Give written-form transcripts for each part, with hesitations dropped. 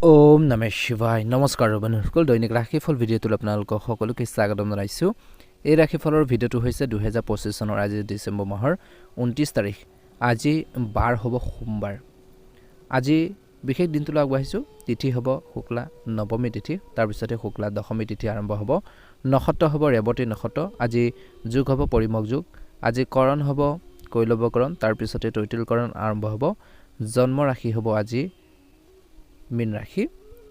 ওম নমঃ শিৱায় নমস্কাৰ বন্ধুসকল দৈনিক ৰাশিফল ভিডিঅ'টোলৈ আপোনালোকক সকলোকে স্বাগতম জনাইছোঁ। এই ৰাশিফলৰ ভিডিঅ'টো হৈছে 2025 চনৰ আজি ডিচেম্বৰ মাহৰ 29 তাৰিখ। আজি বাৰ হ'ব সোমবাৰ। আজি বিশেষ দিনটোলৈ আগবাঢ়িছোঁ। তিথি হ'ব শুক্লা নৱমী তিথি, তাৰপিছতে শুক্লা দশমী তিথি আৰম্ভ হ'ব। নক্ষত্ৰ হ'ব ৰেৱতী নক্ষত্ৰ। আজি যুগ হ'ব পৰিমক যুগ। আজি কৰণ হ'ব কৈলৱকৰণ, তাৰপিছতে তৈতিলকৰণ আৰম্ভ হ'ব। জন্ম ৰাশি হ'ব আজি মীন ৰাশি,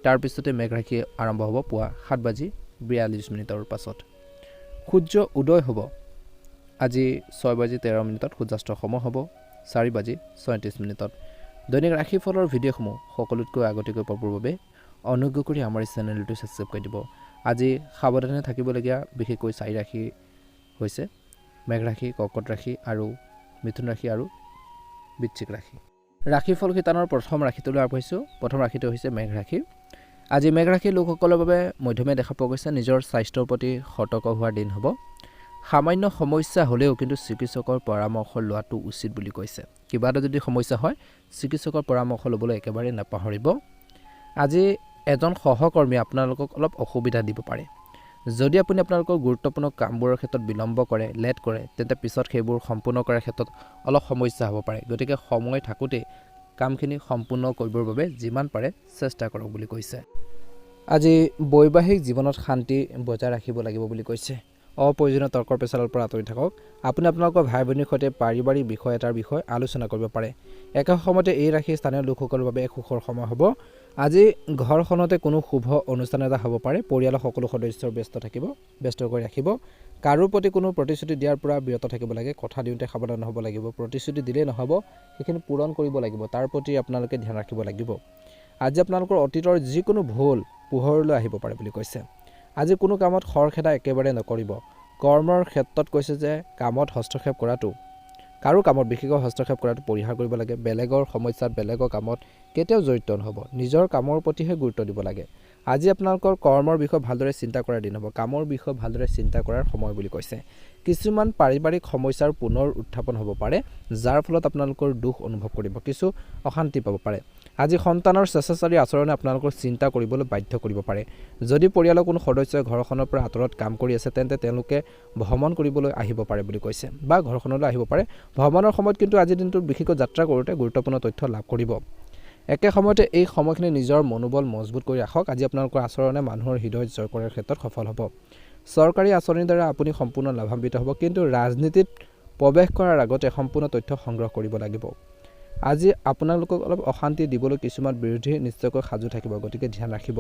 তাৰপিছতে মেঘ ৰাশি আৰম্ভ হ'ব পুৱা 7:42 পাছত। সূৰ্য উদয় হ'ব আজি 6:13 সূৰ্যাস্ত সময় হ'ব 4:37। দৈনিক ৰাশিফলৰ ভিডিঅ'সমূহ সকলোতকৈ আগতীয়াকৈ পাবৰ বাবে অনুগ্ৰহ কৰি আমাৰ এই চেনেলটো ছাবস্ক্ৰাইব কৰি দিব। আজি সাৱধানে থাকিবলগীয়া বিশেষকৈ 4 ৰাশি হৈছে মেঘ ৰাশি, কৰ্কট ৰাশি আৰু মিথুন ৰাশি আৰু বৃশ্চিক ৰাশি। ৰাশিফল শিতানৰ প্ৰথম ৰাশিটোলৈ আগবাঢ়িছোঁ। প্ৰথম ৰাশিটো হৈছে মেঘ ৰাশি। আজি মেঘ ৰাশিৰ লোকসকলৰ বাবে মধ্যমীয়া দেখা পোৱা গৈছে। নিজৰ স্বাস্থ্যৰ প্ৰতি সতৰ্ক হোৱাৰ দিন হ'ব। সামান্য সমস্যা হ'লেও কিন্তু চিকিৎসকৰ পৰামৰ্শ লোৱাটো উচিত বুলি কৈছে। কিবা এটা যদি সমস্যা হয় চিকিৎসকৰ পৰামৰ্শ ল'বলৈ একেবাৰে নাপাহৰিব। আজি এজন সহকৰ্মীয়ে আপোনালোকক অলপ অসুবিধা দিব পাৰে। যদি আপুনি আপোনালোকৰ গুৰুত্বপূৰ্ণ কামবোৰৰ ক্ষেত্ৰত বিলম্ব কৰে, লেট কৰে, তেন্তে পিছত সেইবোৰ সম্পূৰ্ণ কৰাৰ ক্ষেত্ৰত অলপ সমস্যা হ'ব পাৰে। গতিকে সময় থাকোঁতে কামখিনি সম্পূৰ্ণ কৰিবৰ বাবে যিমান পাৰে চেষ্টা কৰক বুলি কৈছে। আজি বৈবাহিক জীৱনত শান্তি বজাই ৰাখিব লাগিব বুলি কৈছে। অপ্ৰয়োজনীয় তৰ্ক পেচালৰ পৰা আঁতৰি থাকক। আপুনি আপোনালোকৰ ভাই ভনীৰ সৈতে পাৰিবাৰিক বিষয় এটাৰ বিষয়ে আলোচনা কৰিব পাৰে। একে সময়তে এই ৰাশিৰ স্থানীয় লোকসকলৰ বাবে এক সুখৰ সময় হ'ব। আজি ঘৰখনতে কোনো শুভ অনুষ্ঠান এটা হ'ব পাৰে। পৰিয়ালৰ সকলো সদস্যৰ ব্যস্ত কৰি ৰাখিব। কাৰো প্ৰতি কোনো প্ৰতিশ্ৰুতি দিয়াৰ পৰা বিৰত থাকিব লাগে। কথা দিওঁতে সাৱধান হ'ব লাগিব। প্ৰতিশ্ৰুতি দিলেই নহ'ব, সেইখিনি পূৰণ কৰিব লাগিব। তাৰ প্ৰতি আপোনালোকে ধ্যান ৰাখিব লাগিব। আজি আপোনালোকৰ অতীতৰ যিকোনো ভুল পোহৰলৈ আহিব পাৰে বুলি কৈছে। আজি কোনো কামত খৰখেদা একেবাৰে নকৰিব। কৰ্মৰ ক্ষেত্ৰত কৈছে যে কামত হস্তক্ষেপ কৰাটো, কাৰো কামত বিশেষকৈ হস্তক্ষেপ কৰাটো পৰিহাৰ কৰিব লাগে। বেলেগৰ সমস্যাত বেলেগৰ কামত কেতিয়াও জড়িত নহ'ব। নিজৰ কামৰ প্ৰতিহে গুৰুত্ব দিব লাগে। আজি আপোনালোকৰ কৰ্মৰ বিষয়ে ভালদৰে চিন্তা কৰাৰ দিন হ'ব। কামৰ বিষয়ে ভালদৰে চিন্তা কৰাৰ সময় বুলি কৈছে। কিছুমান পাৰিবাৰিক সমস্যাৰ পুনৰ উত্থাপন হ'ব পাৰে, যাৰ ফলত আপোনালোকৰ দুখ অনুভৱ কৰিব, কিছু অশান্তি পাব পাৰে। আজি সন্তানৰ স্বেচ্ছাচাৰী আচৰণে আপোনালোকৰ চিন্তা কৰিবলৈ বাধ্য কৰিব পাৰে। যদি পৰিয়ালৰ কোনো সদস্যই ঘৰখনৰ পৰা আঁতৰত কাম কৰি আছে, তেন্তে তেওঁলোকে ভ্ৰমণ কৰিবলৈ আহিব পাৰে বুলি কৈছে বা ঘৰখনলৈ আহিব পাৰে। ভ্ৰমণৰ সময়ত কিন্তু আজিৰ দিনটোত বিশেষকৈ যাত্ৰা কৰোঁতে গুৰুত্বপূৰ্ণ তথ্য লাভ কৰিব। একে সময়তে এই সময়খিনি নিজৰ মনোবল মজবুত কৰি ৰাখক। আজি আপোনালোকৰ আচৰণে মানুহৰ হৃদয় জয় কৰাৰ ক্ষেত্ৰত সফল হ'ব। চৰকাৰী আঁচনিৰ দ্বাৰা আপুনি সম্পূৰ্ণ লাভান্বিত হ'ব, কিন্তু ৰাজনীতিত প্ৰৱেশ কৰাৰ আগতে সম্পূৰ্ণ তথ্য সংগ্ৰহ কৰিব লাগিব। আজি আপোনালোকক অলপ অশান্তি দিবলৈ কিছুমান বিৰোধী নিশ্চয়কৈ সাজু থাকিব, গতিকে ধ্যান ৰাখিব।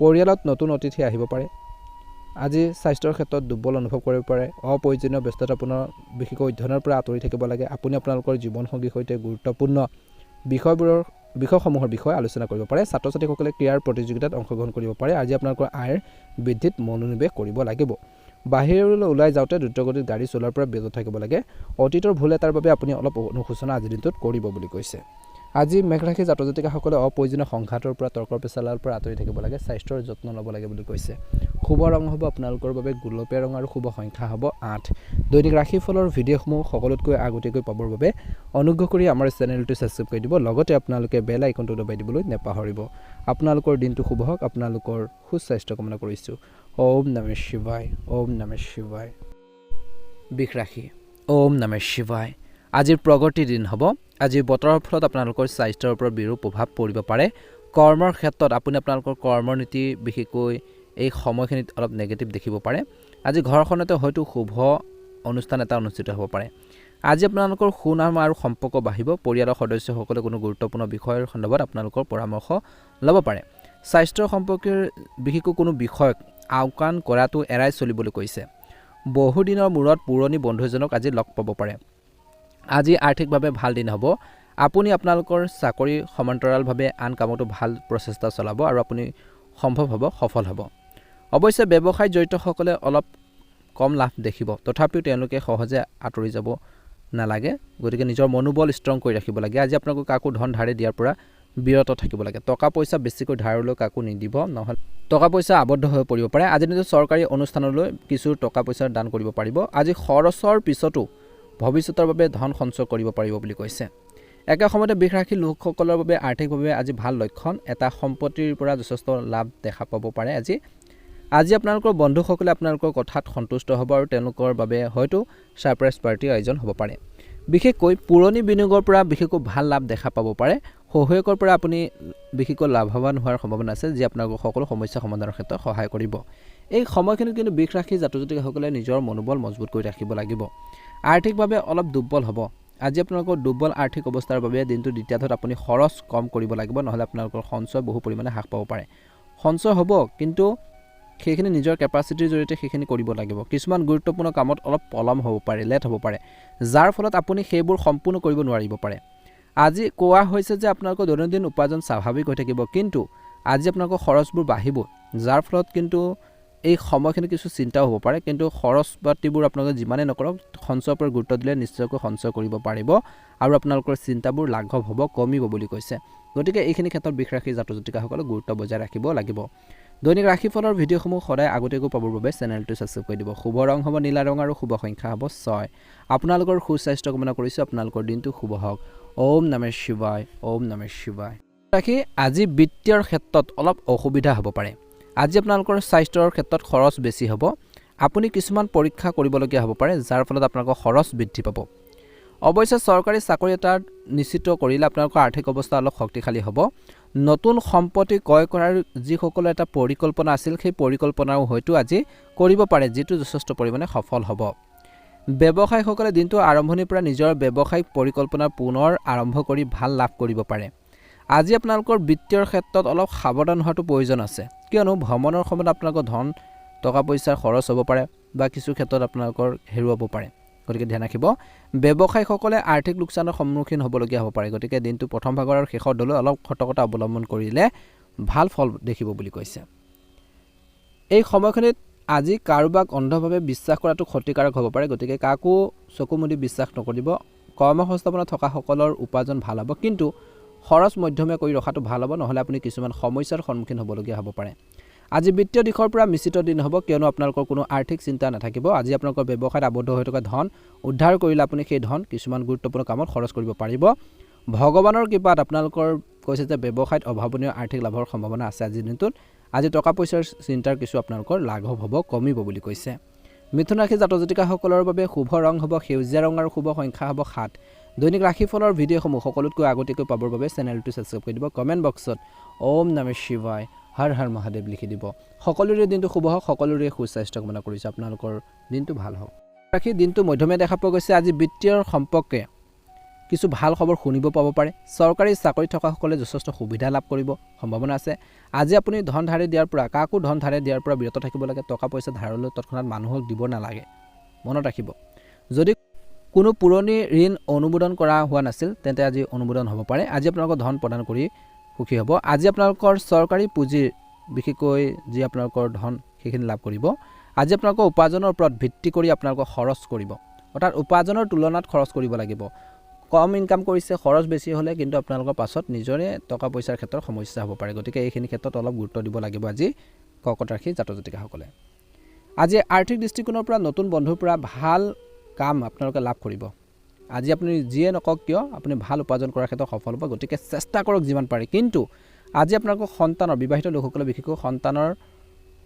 পৰিয়ালত নতুন অতিথি আহিব পাৰে। আজি স্বাস্থ্যৰ ক্ষেত্ৰত দুৰ্বল অনুভৱ কৰিব পাৰে। অপ্ৰয়োজনীয় ব্যস্ততাপূৰ্ণ বিশেষকৈ অধ্যয়নৰ পৰা আঁতৰি থাকিব লাগে। আপুনি আপোনালোকৰ জীৱনসংগীৰ সৈতে গুৰুত্বপূৰ্ণ বিষয়সমূহৰ বিষয়ে আলোচনা কৰিব পাৰে। ছাত্ৰ ছাত্ৰীসকলে ক্ৰীড়াৰ প্ৰতিযোগিতাত অংশগ্ৰহণ কৰিব পাৰে। আজি আপোনালোকৰ আয়ৰ বৃদ্ধিত মনোনিৱেশ কৰিব লাগিব। বাহিৰলৈ ওলাই যাওঁতে দ্ৰুতগতিত গাড়ী চলোৱাৰ পৰা বিৰত থাকিব লাগে। অতীতৰ ভুল এটাৰ বাবে আপুনি অলপ অনুশোচনা আজিৰ দিনটোত কৰিব বুলি কৈছে। আজি মেঘ ৰাশিৰ জাতক জাতিকাসকলে অপ্ৰয়োজনীয় সংঘাতৰ পৰা তৰ্ক পেচালৰ পৰা আঁতৰি থাকিব লাগে। স্বাস্থ্যৰ যত্ন ল'ব লাগে বুলি কৈছে। শুভ ৰং হ'ব আপোনালোকৰ বাবে গোলপীয়া ৰং আৰু শুভ সংখ্যা হ'ব 8। দৈনিক ৰাশিফলৰ ভিডিঅ'সমূহ সকলোতকৈ আগতীয়াকৈ পাবৰ বাবে অনুগ্ৰহ কৰি আমাৰ চেনেলটো ছাবস্ক্ৰাইব কৰি দিব। লগতে আপোনালোকে বেল আইকনটো দবাই দিবলৈ নাপাহৰিব। আপোনালোকৰ দিনটো শুভ হওক। আপোনালোকৰ সুস্বাস্থ্য কামনা কৰিছোঁ। ওম নমঃ শিৱায়, ওম নমঃ শিৱায়। বৃষ ৰাশি। ওম নমঃ শিৱায়। আজিৰ প্ৰগতিৰ দিন হ'ব। আজি বতৰৰ ফলত আপোনালোকৰ স্বাস্থ্যৰ ওপৰত বিৰূপ প্ৰভাৱ পৰিব পাৰে। কৰ্মৰ ক্ষেত্ৰত আপুনি আপোনালোকৰ কৰ্মনীতি বিশেষকৈ এই সময়খিনিত অলপ নেগেটিভ দেখিব পাৰে। আজি ঘৰখনতে হয়তো শুভ অনুষ্ঠান এটা অনুষ্ঠিত হ'ব পাৰে। আজি আপোনালোকৰ সুনাম আৰু সম্পৰ্ক বাঢ়িব। পৰিয়ালৰ সদস্যসকলে কোনো গুৰুত্বপূৰ্ণ বিষয়ৰ সন্দৰ্ভত আপোনালোকৰ পৰামৰ্শ ল'ব পাৰে। স্বাস্থ্যৰ সম্পৰ্কীয় বিশেষকৈ কোনো বিষয়ক আওকাণ কৰাটো এৰাই চলিবলৈ কৈছে। বহুদিনৰ মূৰত পুৰণি বন্ধু এজনক আজি লগ পাব পাৰে। আজি আৰ্থিকভাৱে ভাল দিন হ'ব। আপুনি আপোনালোকৰ চাকৰি সমান্তৰালভাৱে আন কামতো ভাল প্ৰচেষ্টা চলাব আৰু আপুনি সম্ভৱ হ'ব সফল হ'ব। অৱশ্যে ব্যৱসায়ত জড়িতসকলে অলপ কম লাভ দেখিব, তথাপিও তেওঁলোকে সহজে আঁতৰি যাব নালাগে। গতিকে নিজৰ মনোবল ষ্ট্ৰং কৰি ৰাখিব লাগে। আজি আপোনালোকক কাকো ধন ধাৰে দিয়াৰ পৰা বিৰত থাকিব লাগে। টকা পইচা বেছিকৈ ধাৰলৈ কাকো নিদিব, নহ'লে টকা পইচা আবদ্ধ হৈ পৰিব পাৰে। আজি দিনটোত চৰকাৰী অনুষ্ঠানলৈ কিছু টকা পইচাৰ দান কৰিব পাৰিব। আজি খৰচৰ পিছতো ভৱিষ্যতৰ বাবে ধন সঞ্চয় কৰিব পাৰিব বুলি কৈছে। একে সময়তে বৃষ ৰাশিৰ লোকসকলৰ বাবে আৰ্থিকভাৱে আজি ভাল লক্ষণ এটা সম্পত্তিৰ পৰা যথেষ্ট লাভ দেখা পাব পাৰে আজি আপোনালোকৰ বন্ধুসকলে আপোনালোকৰ কথাত সন্তুষ্ট হ'ব আৰু তেওঁলোকৰ বাবে হয়তো সাৰপ্ৰাইজ পাৰ্টিৰ আয়োজন হ'ব পাৰে বিশেষকৈ পুৰণি বিনিয়োগৰ পৰা বিশেষকৈ ভাল লাভ দেখা পাব পাৰে সহায়কৰ পৰা আপুনি বিশেষকৈ লাভৱান হোৱাৰ সম্ভাৱনা আছে যি আপোনালোকৰ সকলো সমস্যা সমাধানৰ ক্ষেত্ৰত সহায় কৰিব এই সময়খিনিত কিন্তু বৃষ ৰাশিৰ জাতক-জাতিকাসকলে নিজৰ মনোবল মজবুত কৰি ৰাখিব লাগিব আৰ্থিকভাৱে অলপ দুৰ্বল হ'ব আজি আপোনালোকৰ দুৰ্বল আৰ্থিক অৱস্থাৰ বাবে দিনটোৰ দ্বিতীয়াৰ্ধত আপুনি খৰচ কম কৰিব লাগিব নহলে আপোনালোকৰ সঞ্চয় বহু পৰিমাণে হ্ৰাস পাব পাৰে সঞ্চয় হ'ব কিন্তু সেইখিনি নিজৰ কেপাচিটিৰ জৰিয়তে সেইখিনি কৰিব লাগিব কিছুমান গুৰুত্বপূৰ্ণ কামত অলপ পলম হ'ব পাৰে লেট হ'ব পাৰে যাৰ ফলত আপুনি সেইবোৰ সম্পূৰ্ণ কৰিব নোৱাৰিব পাৰে আজি কোৱা হৈছে যে আপোনালোকৰ দৈনন্দিন উপাৰ্জন স্বাভাৱিক হৈ থাকিব কিন্তু আজি আপোনালোকৰ খৰচবোৰ বাঢ়িব যাৰ ফলত কিন্তু এই সময়খিনি কিছু চিন্তাও হ'ব পাৰে কিন্তু খৰচ পাতিবোৰ আপোনালোকে যিমানে নকৰক সঞ্চয়ৰ ওপৰত গুৰুত্ব দিলে নিশ্চয়কৈ সঞ্চয় কৰিব পাৰিব আৰু আপোনালোকৰ চিন্তাবোৰ লাঘৱ হ'ব কমিব বুলি কৈছে গতিকে এইখিনি ক্ষেত্ৰত বৃষ ৰাশিৰ জাতক-জাতিকাসকলে গুৰুত্ব বজাই ৰাখিব লাগিব দৈনিক ৰাশিফলৰ ভিডিঅ'সমূহ সদায় আগতীয়াকৈ পাবৰ বাবে চেনেলটো ছাবস্ক্ৰাইব কৰি দিব শুভ ৰং হ'ব নীলা ৰং আৰু শুভ সংখ্যা হ'ব 6 আপোনালোকৰ সুস্বাস্থ্য কামনা কৰিছো আপোনালোকৰ দিনটো শুভ হওক ওম নমঃ শিৱায় ওম নমঃ শিৱায় ৰাখি আজি বিত্তীয়ৰ ক্ষেত্ৰত অলপ অসুবিধা হ'ব পাৰে আজি আপোনালোকৰ স্বাস্থ্যৰ ক্ষেত্ৰত খৰচ বেছি হ'ব আপুনি কিছুমান পৰীক্ষা কৰিবলগীয়া হ'ব পাৰে যাৰ ফলত আপোনালোকৰ খৰচ বৃদ্ধি পাব অৱশ্যে চৰকাৰী চাকৰি এটা নিশ্চিত কৰিলে আপোনালোকৰ আৰ্থিক অৱস্থা অলপ শক্তিশালী হ'ব নতুন সম্পত্তি ক্ৰয় কৰাৰ যিসকলৰ এটা পৰিকল্পনা আছিল সেই পৰিকল্পনাও হয়তো আজি কৰিব পাৰে যেটো যথেষ্ট পৰিমাণে সফল হ'ব ব্যৱসায়ীসকলে দিনটো আৰম্ভণিৰ পৰা নিজৰ ব্যৱসায়িক পৰিকল্পনা পুনৰ আৰম্ভ কৰি ভাল লাভ কৰিব পাৰে আজি আপোনালোকৰ বিত্তীয়ৰ ক্ষেত্ৰত অলপ সাৱধান হোৱাটো প্ৰয়োজন আছে কিয়নো ভ্ৰমণৰ সময়ত আপোনালোকৰ ধন টকা পইচাৰ খৰচ হ'ব পাৰে বা কিছু ক্ষেত্ৰত আপোনালোকৰ হেৰুৱাব পাৰে গতিকে ধ্যান ৰাখিব ব্যৱসায়ীসকলে আৰ্থিক লোকচানৰ সন্মুখীন হ'বলগীয়া হ'ব পাৰে গতিকে দিনটো প্ৰথম ভাগৰ আৰু শেষৰ দলৈ অলপ সতৰ্কতা অৱলম্বন কৰিলে ভাল ফল দেখিব বুলি কৈছে এই সময়খিনিত আজি কাৰোবাক অন্ধভাৱে বিশ্বাস কৰাটো ক্ষতিকাৰক হ'ব পাৰে গতিকে কাকো চকু মুদি বিশ্বাস নকৰিব কৰ্মসংস্থাপনত থকা সকলৰ উপাৰ্জন ভাল হ'ব কিন্তু খৰচ মধ্যমীয়া কৰি ৰখাটো ভাল হ'ব নহলে আপুনি কিছুমান সমস্যাৰ সন্মুখীন হ'বলগীয়া হ'ব পাৰে আজি বিত্তীয় দিশৰ পৰা মিশ্ৰিত দিন হ'ব কিয়নো আপোনালোকৰ কোনো আৰ্থিক চিন্তা নাথাকিব আজি আপোনালোকৰ ব্যৱসায়ত আবদ্ধ হৈ থকা ধন উদ্ধাৰ কৰিলে আপুনি সেই ধন কিছুমান গুৰুত্বপূৰ্ণ কামত খৰচ কৰিব পাৰিব ভগৱানৰ কৃপাত আপোনালোকৰ কৈছে যে ব্যৱসায়ত অভাৱনীয় আৰ্থিক লাভৰ সম্ভাৱনা আছে আজিৰ দিনটোত আজি টকা পইচাৰ চিন্তাৰ কিছু আপোনালোকৰ লাঘৱ হ'ব কমিব বুলি কৈছে মিথুন ৰাশি জাতক-জাতিকাসকলৰ বাবে শুভ ৰং হ'ব সেউজীয়া ৰং আৰু শুভ সংখ্যা হ'ব 7 দৈনিক ৰাশিফলৰ ভিডিঅ'সমূহ সকলোতকৈ আগতীয়াকৈ পাবৰ বাবে চেনেলটো ছাবস্ক্ৰাইব কৰি দিব কমেণ্ট বক্সত ওম নমঃ শিৱায় হৰ হৰ মহাদেৱ লিখি দিব সকলোৰে দিনটো শুভ হওক সকলোৰে সুস্বাস্থ্য কামনা কৰিছো আপোনালোকৰ দিনটো ভাল হওক ৰাখি দিনটো মধ্যমীয়া দেখা পোৱা গৈছে আজি বিত্তীয়ৰ সম্পৰ্কে কিছু ভাল খবৰ শুনিব পাব পাৰে চৰকাৰী চাকৰি থকা সকলে যথেষ্ট সুবিধা লাভ কৰিব সম্ভাৱনা আছে আজি আপুনি ধন ধাৰে দিয়াৰ পৰা কাকো ধন ধাৰে দিয়াৰ পৰা বিৰত থাকিব লাগে টকা পইচা ধাৰলৈ তৎক্ষণাত মানুহক দিব নালাগে মনত ৰাখিব যদি কোনো পুৰণি ঋণ অনুমোদন কৰা হোৱা নাছিল তেন্তে আজি অনুমোদন হ'ব পাৰে আজি আপোনালোকৰ ধন প্ৰদান কৰি সুখী হ'ব আজি আপোনালোকৰ চৰকাৰী পুঁজিৰ বিশেষকৈ যি আপোনালোকৰ ধন সেইখিনি লাভ কৰিব আজি আপোনালোকৰ উপাৰ্জনৰ ওপৰত ভিত্তি কৰি আপোনালোকৰ খৰচ কৰিব অৰ্থাৎ উপাৰ্জনৰ তুলনাত খৰচ কৰিব লাগিব কম ইনকাম কৰিছে খৰচ বেছি হ'লে কিন্তু আপোনালোকৰ পাছত নিজৰে টকা পইচাৰ ক্ষেত্ৰত সমস্যা হ'ব পাৰে গতিকে এইখিনি ক্ষেত্ৰত অলপ গুৰুত্ব দিব লাগিব আজি কৰ্কট ৰাশি জাতক-জাতিকাসকলে আজি আৰ্থিক দৃষ্টিকোণৰ পৰা নতুন বন্ধুৰ পৰা ভাল কাম আপোনালোকে লাভ কৰিব আজি আপুনি যিয়ে নকক কিয় আপুনি ভাল উপাৰ্জন কৰাৰ ক্ষেত্ৰত সফল হ'ব গতিকে চেষ্টা কৰক যিমান পাৰে কিন্তু আজি আপোনালোকৰ সন্তানৰ বিবাহিত লোকসকলে বিশেষকৈ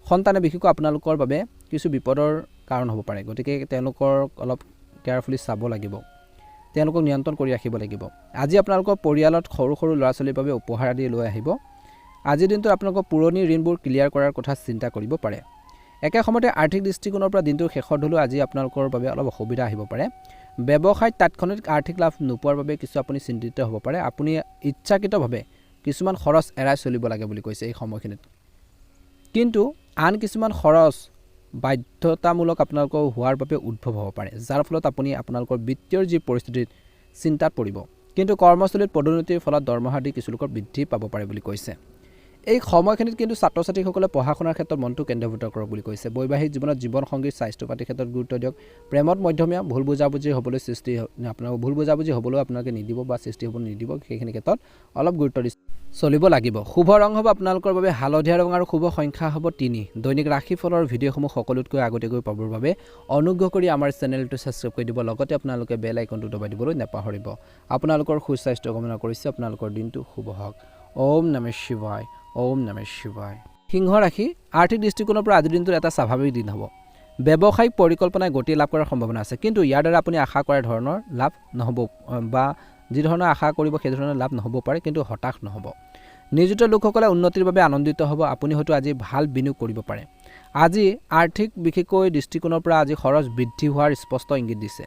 সন্তানে বিশেষকৈ আপোনালোকৰ বাবে কিছু বিপদৰ কাৰণ হ'ব পাৰে গতিকে তেওঁলোকৰ অলপ কেয়াৰফুলি চাব লাগিব তেওঁলোকক নিয়ন্ত্ৰণ কৰি ৰাখিব লাগিব আজি আপোনালোকৰ পৰিয়ালত সৰু সৰু ল'ৰা-ছোৱালীৰ বাবে উপহাৰ আদি লৈ আহিব আজিৰ দিনটোত আপোনালোকৰ পুৰণি ঋণবোৰ ক্লিয়াৰ কৰাৰ কথা চিন্তা কৰিব পাৰে একে সময়তে আৰ্থিক দৃষ্টিকোণৰ পৰা দিনটোৰ শেষৰ ধলৈও আজি আপোনালোকৰ বাবে অলপ অসুবিধা আহিব পাৰে ব্যৱসায়ত তাৎক্ষণিক আৰ্থিক লাভ নোপোৱাৰ বাবে কিছু আপুনি চিন্তিত হ'ব পাৰে আপুনি ইচ্ছাকৃতভাৱে কিছুমান খৰচ এৰাই চলিব লাগে বুলি কৈছে এই সময়খিনিত কিন্তু আন কিছুমান খৰচ বাধ্যতামূলক আপোনালোকৰ হোৱাৰ বাবে উদ্ভৱ হ'ব পাৰে যাৰ ফলত আপুনি আপোনালোকৰ বিত্তীয় যি পৰিস্থিতিত চিন্তাত পৰিব কিন্তু কৰ্মস্থলীত পদোন্নতিৰ ফলত দৰমহা দি কিছু লোকৰ বৃদ্ধি পাব পাৰে বুলি কৈছে এই সময়খিনিত কিন্তু ছাত্ৰ-ছাত্ৰীসকলে পঢ়া শুনাৰ ক্ষেত্ৰত মনটো কেন্দ্ৰীভূত কৰক বুলি কৈছে বৈবাহিক জীৱনত জীৱন সংগীত স্বাস্থ্য পাতিৰ ক্ষেত্ৰত গুৰুত্ব দিয়ক প্ৰেমত মধ্যমীয়া ভুল বুজাবুজি হ'বলৈ আপোনালোকে ভুল বুজাবুজি হ'বলৈ আপোনালোকে নিদিব বা সৃষ্টি হ'ব নিদিব সেইখিনি ক্ষেত্ৰত অলপ গুৰুত্ব দি চলিব লাগিব। শুভ ৰং হ'ব আপোনালোকৰ বাবে হালধীয়া ৰং আৰু শুভ সংখ্যা হ'ব 3। দৈনিক ৰাশিফলৰ ভিডিঅ'সমূহ সকলোতকৈ আগতীয়াকৈ পাবৰ বাবে অনুগ্ৰহ কৰি আমাৰ চেনেলটো ছাবস্ক্ৰাইব কৰি দিব, লগতে আপোনালোকে বেল আইকনটো দবাই দিবলৈ নাপাহৰিব। আপোনালোকৰ সুস্বাস্থ্য কামনা কৰিছোঁ, আপোনালোকৰ দিনটো শুভ হওক। ওম নমঃ শিৱায়, ওম নমঃ শিৱায়। সিংহ ৰাশি, আৰ্থিক দৃষ্টিকোণৰ পৰা আজিৰ দিনটোত এটা স্বাভাৱিক দিন হ'ব। ব্যৱসায়িক পৰিকল্পনাই গতি লাভ কৰাৰ সম্ভাৱনা আছে, কিন্তু ইয়াৰ দ্বাৰা আপুনি আশা কৰা ধৰণৰ লাভ নহ'ব বা যি ধৰণৰ আশা কৰিব সেই ধৰণৰ লাভ নহ'ব পাৰে, কিন্তু হতাশ নহ'ব। নিয়োজিত লোকসকলে উন্নতিৰ বাবে আনন্দিত হ'ব। আপুনি হয়তো আজি ভাল বিনিয়োগ কৰিব পাৰে। আজি আৰ্থিক বিশেষকৈ দৃষ্টিকোণৰ পৰা আজি খৰচ বৃদ্ধি হোৱাৰ স্পষ্ট ইংগিত দিছে।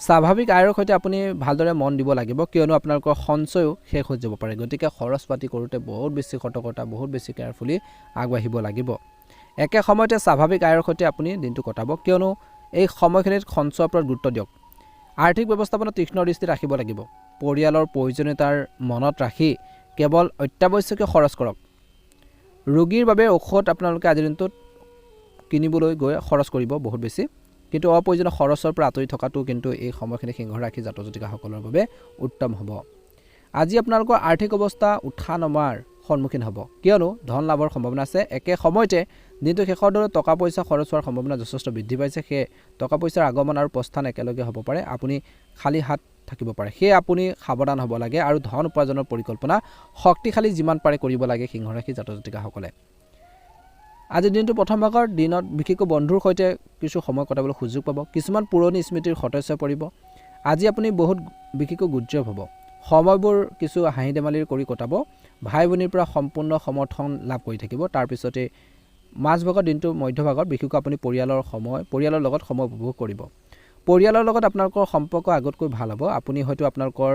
স্বাভাৱিক আয়ৰ সৈতে আপুনি ভালদৰে মন দিব লাগিব, কিয়নো আপোনালোকৰ সঞ্চয়ো শেষ হৈ যাব পাৰে। গতিকে খৰচ পাতি কৰোঁতে বহুত বেছি সতৰ্কতা, বহুত বেছি কেয়াৰফুলি আগবাঢ়িব লাগিব। একে সময়তে স্বাভাৱিক আয়ৰ সৈতে আপুনি দিনটো কটাব, কিয়নো এই সময়খিনিত সঞ্চয়ৰ ওপৰত গুৰুত্ব দিয়ক। আৰ্থিক ব্যৱস্থাপনা তীক্ষ্ণ দৃষ্টি ৰাখিব লাগিব। পৰিয়ালৰ প্ৰয়োজনীয়তাৰ মনত ৰাখি কেৱল অত্যাৱশ্যকীয় খৰচ কৰক। ৰোগীৰ বাবে ঔষধ আপোনালোকে আজিৰ দিনটোত কিনিবলৈ গৈ খৰচ কৰিব বহুত বেছি, কিন্তু অপ্ৰয়োজনীয় খৰচৰ পৰা আঁতৰি থকাটো কিন্তু এই সময়খিনি সিংহ ৰাশি জাতক জাতিকাসকলৰ বাবে উত্তম হ'ব। আজি আপোনালোকৰ আৰ্থিক অৱস্থা উঠা নমাৰ সন্মুখীন হ'ব, কিয়নো ধন লাভৰ সম্ভাৱনা আছে। একে সময়তে দিনটো শেষৰ দৰে টকা পইচা খৰচ হোৱাৰ সম্ভাৱনা যথেষ্ট বৃদ্ধি পাইছে। সেয়ে টকা পইচাৰ আগমন আৰু প্ৰস্থান একেলগে হ'ব পাৰে। আপুনি খালী হাত থাকিব পাৰে, সেয়ে আপুনি সাৱধান হ'ব লাগে আৰু ধন উপাৰ্জনৰ পৰিকল্পনা শক্তিশালী যিমান পাৰে কৰিব লাগে সিংহ ৰাশি জাতক জাতিকাসকলে। আজিৰ দিনটো প্ৰথম ভাগৰ দিনত বিশেষকৈ বন্ধুৰ সৈতে কিছু সময় কটাবলৈ সুযোগ পাব। কিছুমান পুৰণি স্মৃতিৰ সতেজ হৈ পৰিব। আজি আপুনি বহুত বিশেষকৈ গুজ্জৱ হ'ব। সময়বোৰ কিছু হাঁহি ধেমালিৰ কৰি কটাব। ভাই ভনীৰ পৰা সম্পূৰ্ণ সমৰ্থন লাভ কৰি থাকিব। তাৰপিছতে মাজভাগৰ দিনটো মধ্যভাগত বিশেষকৈ আপুনি পৰিয়ালৰ লগত সময় উপভোগ কৰিব। পৰিয়ালৰ লগত আপোনালোকৰ সম্পৰ্ক আগতকৈ ভাল হ'ব। আপুনি হয়তো আপোনালোকৰ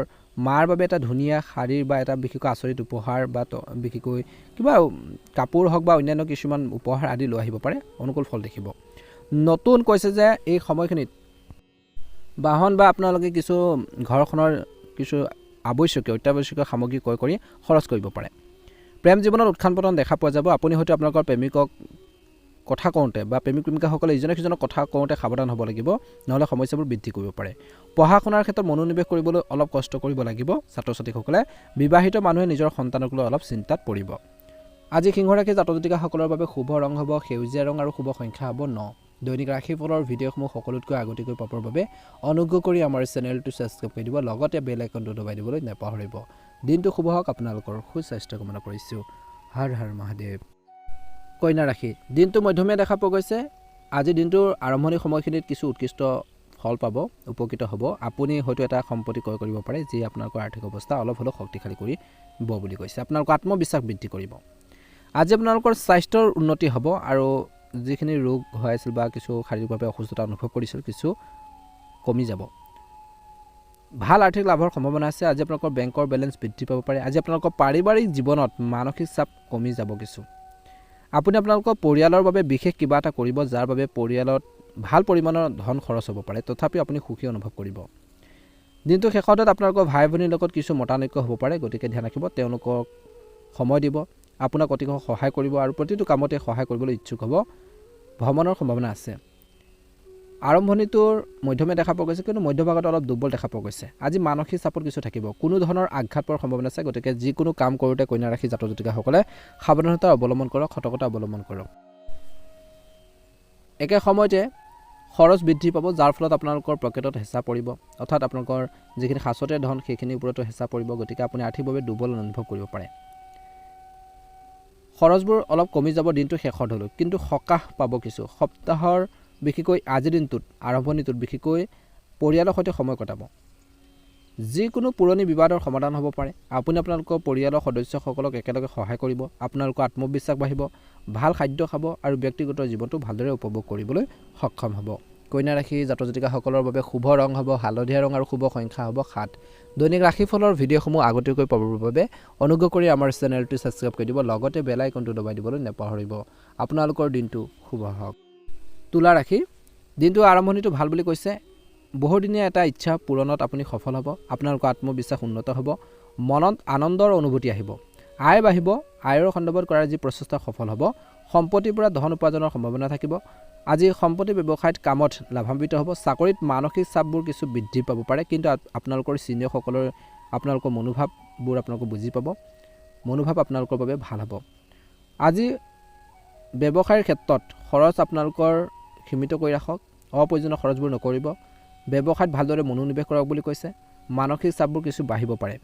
মাৰ বাবে এটা ধুনীয়া শাৰীৰ বা এটা বিশেষকৈ আচৰিত উপহাৰ বা বিশেষকৈ কিবা কাপোৰ হওক বা অন্যান্য কিছুমান উপহাৰ আদি লৈ আহিব পাৰে। অনুকূল ফল দেখিব। নতুন কৈছে যে এই সময়খিনিত বাহন বা আপোনালোকে কিছু ঘৰখনৰ কিছু অত্যাৱশ্যকীয় সামগ্ৰী ক্ৰয় কৰি খৰচ কৰিব পাৰে। প্ৰেম জীৱনত উত্থান পতন দেখা পোৱা যাব। আপুনি হয়তো আপোনালোকৰ প্ৰেমিকক কথা কওঁতে বা প্ৰেমিক প্ৰেমিকাসকলে ইজনে সিজনক কথা কওঁতে সাৱধান হ'ব লাগিব, নহ'লে সমস্যাবোৰ বৃদ্ধি কৰিব পাৰে। পঢ়া শুনাৰ ক্ষেত্ৰত মনোনিৱেশ কৰিবলৈ অলপ কষ্ট কৰিব লাগিব ছাত্ৰ ছাত্ৰীসকলে। বিবাহিত মানুহে নিজৰ সন্তানক লৈ অলপ চিন্তাত পৰিব। আজি সিংহ ৰাশি জাতক জাতিকাসকলৰ বাবে শুভ ৰং হ'ব সেউজীয়া ৰং আৰু শুভ সংখ্যা হ'ব 9। দৈনিক ৰাশিফলৰ ভিডিঅ'সমূহ সকলোতকৈ আগতীয়াকৈ পাবৰ বাবে অনুগ্ৰহ কৰি আমাৰ চেনেলটো ছাবস্ক্ৰাইব কৰি দিব, লগতে বেল আইকনটো দবাই দিবলৈ নাপাহৰিব। দিনটো শুভ হওক। আপোনালোকৰ সুস্বাস্থ্য কামনা কৰিছোঁ। হৰ হৰ মহাদেৱ। কন্যা ৰাশি, দিনটো মধ্যমীয়া দেখা পোৱা গৈছে। আজিৰ দিনটোৰ আৰম্ভণি সময়খিনিত কিছু উৎকৃষ্ট ফল পাব, উপকৃত হ'ব। আপুনি হয়তো এটা সম্পত্তি ক্ৰয় কৰিব পাৰে, যি আপোনালোকৰ আৰ্থিক অৱস্থা অলপ হ'লেও শক্তিশালী কৰিব বুলি কৈছে। আপোনালোকৰ আত্মবিশ্বাস বৃদ্ধি কৰিব। আজি আপোনালোকৰ স্বাস্থ্যৰ উন্নতি হ'ব আৰু যিখিনি ৰোগ হৈ আছিল বা কিছু শাৰীৰিকভাৱে অসুস্থতা অনুভৱ কৰিছিল কিছু কমি যাব। ভাল আৰ্থিক লাভৰ সম্ভাৱনা আছে। আজি আপোনালোকৰ বেংকৰ বেলেঞ্চ বৃদ্ধি পাব পাৰে। আজি আপোনালোকৰ পাৰিবাৰিক জীৱনত মানসিক চাপ কমি যাব কিছু। আপুনি আপোনালোকৰ পৰিয়ালৰ বাবে বিশেষ কিবা এটা কৰিব, যাৰ বাবে পৰিয়ালত ভাল পৰিমাণৰ ধন খৰচ হ'ব পাৰে, তথাপিও আপুনি সুখী অনুভৱ কৰিব। দিনটো শেষত আপোনালোকৰ ভাই ভনীৰ লগত কিছু মতানৈক্য হ'ব পাৰে, গতিকে ধ্যান ৰাখিব। তেওঁলোকক সময় দিব, আপোনাক অতিকৈ সহায় কৰিব আৰু প্ৰতিটো কামতে সহায় কৰিবলৈ ইচ্ছুক হ'ব। ভ্ৰমণৰ সম্ভাৱনা আছে। আৰম্ভণিটোৰ মধ্যমীয়া দেখা পোৱা গৈছে, কিন্তু মধ্যভাগত অলপ দুৰ্বল দেখা পোৱা গৈছে। আজি মানসিক চাপত কিছু থাকিব। কোনো ধৰণৰ আঘাত পোৱাৰ সম্ভাৱনা আছে, গতিকে যিকোনো কাম কৰোঁতে কন্যা ৰাশি জাতক জাতিকাসকলে সাৱধানতা অৱলম্বন কৰক, সতৰ্কতা অৱলম্বন কৰক। একে সময়তে খৰচ বৃদ্ধি পাব, যাৰ ফলত আপোনালোকৰ পকেটত হেঁচা পৰিব, অৰ্থাৎ আপোনালোকৰ যিখিনি সাঁচতে ধন সেইখিনিৰ ওপৰতো হেঁচা পৰিব। গতিকে আপুনি আৰ্থিকভাৱে দুৰ্বল অনুভৱ কৰিব পাৰে। খৰচবোৰ অলপ কমি যাব দিনটো শেষত হ'লেও, কিন্তু সকাহ পাব কিছু। সপ্তাহৰ বিশেষকৈ আজিৰ দিনটোত আৰম্ভণিটোত বিশেষকৈ পৰিয়ালৰ সৈতে সময় কটাব। যিকোনো পুৰণি বিবাদৰ সমাধান হ'ব পাৰে। আপুনি আপোনালোকৰ পৰিয়ালৰ সদস্যসকলক একেলগে সহায় কৰিব। আপোনালোকৰ আত্মবিশ্বাস বাঢ়িব, ভাল খাদ্য খাব আৰু ব্যক্তিগত জীৱনটো ভালদৰে উপভোগ কৰিবলৈ সক্ষম হ'ব। কন্যা ৰাশি জাতক জাতিকাসকলৰ বাবে শুভ ৰং হ'ব হালধীয়া ৰং আৰু শুভ সংখ্যা হ'ব 7। দৈনিক ৰাশিফলৰ ভিডিঅ'সমূহ আগতীয়াকৈ পাবৰ বাবে অনুগ্ৰহ কৰি আমাৰ চেনেলটো ছাবস্ক্ৰাইব কৰি দিব, লগতে বেল আইকনটো দবাই দিবলৈ নাপাহৰিব। আপোনালোকৰ দিনটো শুভ হওক। তুলা ৰাশি, দিনটো আৰম্ভণিটো ভাল বুলি কৈছে। বহুদিনীয়া এটা ইচ্ছা পূৰণত আপুনি সফল হ'ব। আপোনালোকৰ আত্মবিশ্বাস উন্নত হ'ব। মনত আনন্দৰ অনুভূতি আহিব। আয় বাঢ়িব। আয়ৰ সন্দৰ্ভত কৰাৰ যি প্ৰচেষ্টা সফল হ'ব। সম্পত্তিৰ পৰা ধন উপাৰ্জনৰ সম্ভাৱনা থাকিব। আজি সম্পত্তি ব্যৱসায়ত কামত লাভান্বিত হ'ব। চাকৰিত মানসিক চাপবোৰ কিছু বৃদ্ধি পাব পাৰে, কিন্তু আপোনালোকৰ ছিনিয়ৰসকলৰ আপোনালোকৰ মনোভাৱবোৰ আপোনালোকে বুজি পাব। মনোভাৱ আপোনালোকৰ বাবে ভাল হ'ব। আজি ব্যৱসায়ৰ ক্ষেত্ৰত খৰচ আপোনালোকৰ সীমিত কৰি ৰাখক, অপ্ৰয়োজনীয় খৰচবোৰ নকৰিব। ব্যৱসায়ত ভালদৰে মনোনিৱেশ কৰক বুলি কৈছে। মানসিক চাপবোৰ কিছু বাঢ়িব পাৰে।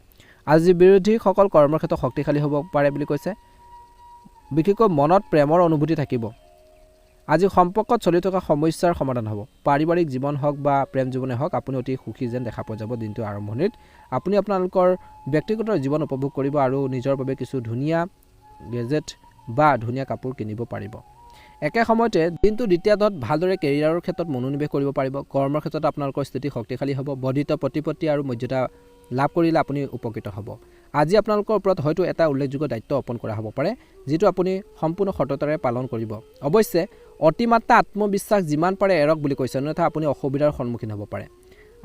আজি বিৰোধীসকল কৰ্মৰ ক্ষেত্ৰত শক্তিশালী হ'ব পাৰে বুলি কৈছে। বিশেষকৈ মনত প্ৰেমৰ অনুভূতি থাকিব। আজি সম্পৰ্কত চলি থকা সমস্যাৰ সমাধান হ'ব। পাৰিবাৰিক জীৱন হওক বা প্ৰেম জীৱনে হওক আপুনি অতি সুখী যেন দেখা পোৱা যাব। দিনটোৰ আৰম্ভণিত আপুনি আপোনালোকৰ ব্যক্তিগত জীৱন উপভোগ কৰিব আৰু নিজৰ বাবে কিছু ধুনীয়া গেজেট বা ধুনীয়া কাপোৰ কিনিব পাৰিব। একে সময়তে দিনটো দ্বিতীয়াৰ্ধত ভালদৰে কেৰিয়াৰৰ ক্ষেত্ৰত মনোনিৱেশ কৰিব পাৰিব। কৰ্মৰ ক্ষেত্ৰত আপোনালোকৰ স্থিতি শক্তিশালী হ'ব। বৰ্ধিত প্ৰতিপত্তি আৰু মৰ্যাদা লাভ কৰিলে আপুনি উপকৃত হ'ব। আজি আপোনালোকৰ ওপৰত হয়তো এটা উল্লেখযোগ্য দায়িত্ব অৰ্পণ কৰা হ'ব পাৰে, যিটো আপুনি সম্পূৰ্ণ সততাৰে পালন কৰিব। অৱশ্যে অতিমাত্ৰা আত্মবিশ্বাস যিমান পাৰে এৰক বুলি কৈছে, অন্যথা আপুনি অসুবিধাৰ সন্মুখীন হ'ব পাৰে।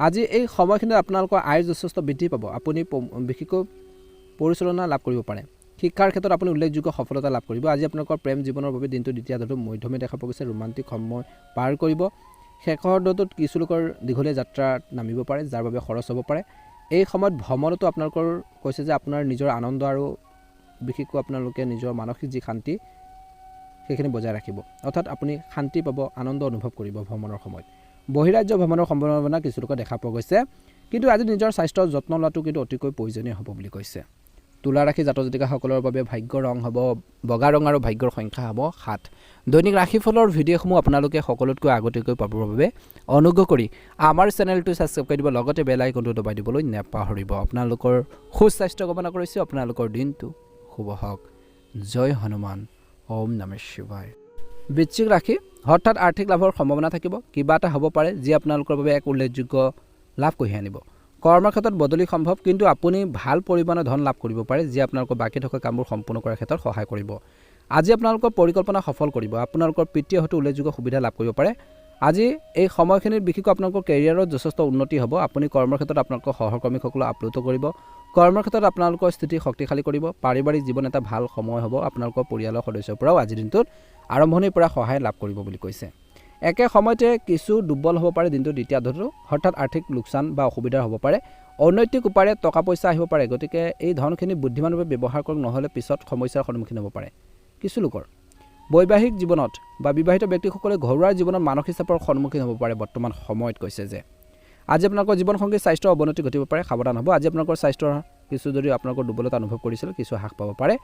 আজি এই সময়খিনিত আপোনালোকৰ আয় যথেষ্ট বৃদ্ধি পাব। আপুনি বিশেষকৈ পৰিচালনা লাভ কৰিব পাৰে। শিক্ষাৰ ক্ষেত্ৰত আপুনি উল্লেখযোগ্য সফলতা লাভ কৰিব। আজি আপোনালোকৰ প্ৰেম জীৱনৰ বাবে দিনটো দ্বিতীয়াৰ্ধটো মধ্যমে দেখা পোৱা গৈছে। ৰোমান্টিক সময় পাৰ কৰিব। শেষৰ অৰ্ধটোত কিছু লোকৰ দীঘলীয়া যাত্ৰাত নামিব পাৰে, যাৰ বাবে খৰচ হ'ব পাৰে। এই সময়ত ভ্ৰমণতো আপোনালোকৰ কৈছে যে আপোনাৰ নিজৰ আনন্দ আৰু বিশেষকৈ আপোনালোকে নিজৰ মানসিক যি শান্তি সেইখিনি বজাই ৰাখিব। অৰ্থাৎ আপুনি শান্তি পাব, আনন্দ অনুভৱ কৰিব ভ্ৰমণৰ সময়ত। বহিৰাজ্য ভ্ৰমণৰ সম্ভাৱনা কিছু লোকৰ দেখা পোৱা গৈছে। কিন্তু আজি নিজৰ স্বাস্থ্যৰ যত্ন লোৱাটো কিন্তু অতিকৈ প্ৰয়োজনীয় হ'ব বুলি কৈছে। তুলা ৰাশি জাতক জাতিকাসকলৰ বাবে ভাগ্যৰ ৰং হ'ব বগা ৰং আৰু ভাগ্যৰ সংখ্যা হ'ব 7। দৈনিক ৰাশিফলৰ ভিডিঅ'সমূহ আপোনালোকে সকলোতকৈ আগতীয়াকৈ পাবৰ বাবে অনুগ্ৰহ কৰি আমাৰ চেনেলটো ছাবস্ক্ৰাইব কৰি দিব, লগতে বেল আইকনটো দবাই দিবলৈ নাপাহৰিব। আপোনালোকৰ সুস্বাস্থ্য কামনা কৰিছোঁ। আপোনালোকৰ দিনটো শুভ হওক। জয় হনুমান। ওম নমঃ শিৱায়। বৃশ্চিক ৰাশি, হঠাৎ আৰ্থিক লাভৰ সম্ভাৱনা থাকিব। কিবা এটা হ'ব পাৰে যি আপোনালোকৰ বাবে এক উল্লেখযোগ্য লাভ কঢ়িয়াই আনিব। কৰ্মৰ ক্ষেত্ৰত বদলি সম্ভৱ, কিন্তু আপুনি ভাল পৰিমাণৰ ধন লাভ কৰিব পাৰে, যি আপোনালোকৰ বাকী থকা কামবোৰ সম্পূৰ্ণ কৰাৰ ক্ষেত্ৰত সহায় কৰিব। আজি আপোনালোকৰ পৰিকল্পনা সফল কৰিব। আপোনালোকৰ পিতৃয়ে হয়তো উল্লেখযোগ্য সুবিধা লাভ কৰিব পাৰে। আজি এই সময়খিনিত বিশেষকৈ আপোনালোকৰ কেৰিয়াৰত যথেষ্ট উন্নতি হ'ব। আপুনি কৰ্মৰ ক্ষেত্ৰত আপোনালোকৰ সহকৰ্মীসকলক আপ্লুত কৰিব। কৰ্মৰ ক্ষেত্ৰত আপোনালোকৰ স্থিতি শক্তিশালী কৰিব। পাৰিবাৰিক জীৱন এটা ভাল সময় হ'ব। আপোনালোকৰ পৰিয়ালৰ সদস্যৰ পৰাও আজিৰ দিনটোত আৰম্ভণিৰ পৰা সহায় লাভ কৰিব বুলি কৈছে। একে সময়তে কিছু দুৰ্বল হ'ব পাৰে দিনটো দ্বিতীয়াৰ্ধটো। হঠাৎ আৰ্থিক লোকচান বা অসুবিধা হ'ব পাৰে। অনৈতিক উপায়েৰে টকা পইচা আহিব পাৰে। গতিকে এই ধনখিনি বুদ্ধিমানভাৱে ব্যৱহাৰ কৰক, নহ'লে পিছত সমস্যাৰ সন্মুখীন হ'ব পাৰে। কিছু লোকৰ বৈবাহিক জীৱনত বা বিবাহিত ব্যক্তিসকলে ঘৰুৱা জীৱনত মানসিক চাপৰ সন্মুখীন হ'ব পাৰে। বৰ্তমান সময়ত কৈছে যে আজি আপোনালোকৰ জীৱনসংগীৰ স্বাস্থ্যৰ অৱনতি ঘটিব পাৰে, সাৱধান হ'ব। আজি আপোনালোকৰ স্বাস্থ্যৰ কিছু যদি আপোনালোকৰ দুৰ্বলতা অনুভৱ কৰিছিল, কিছু হ্ৰাস পাব পাৰে।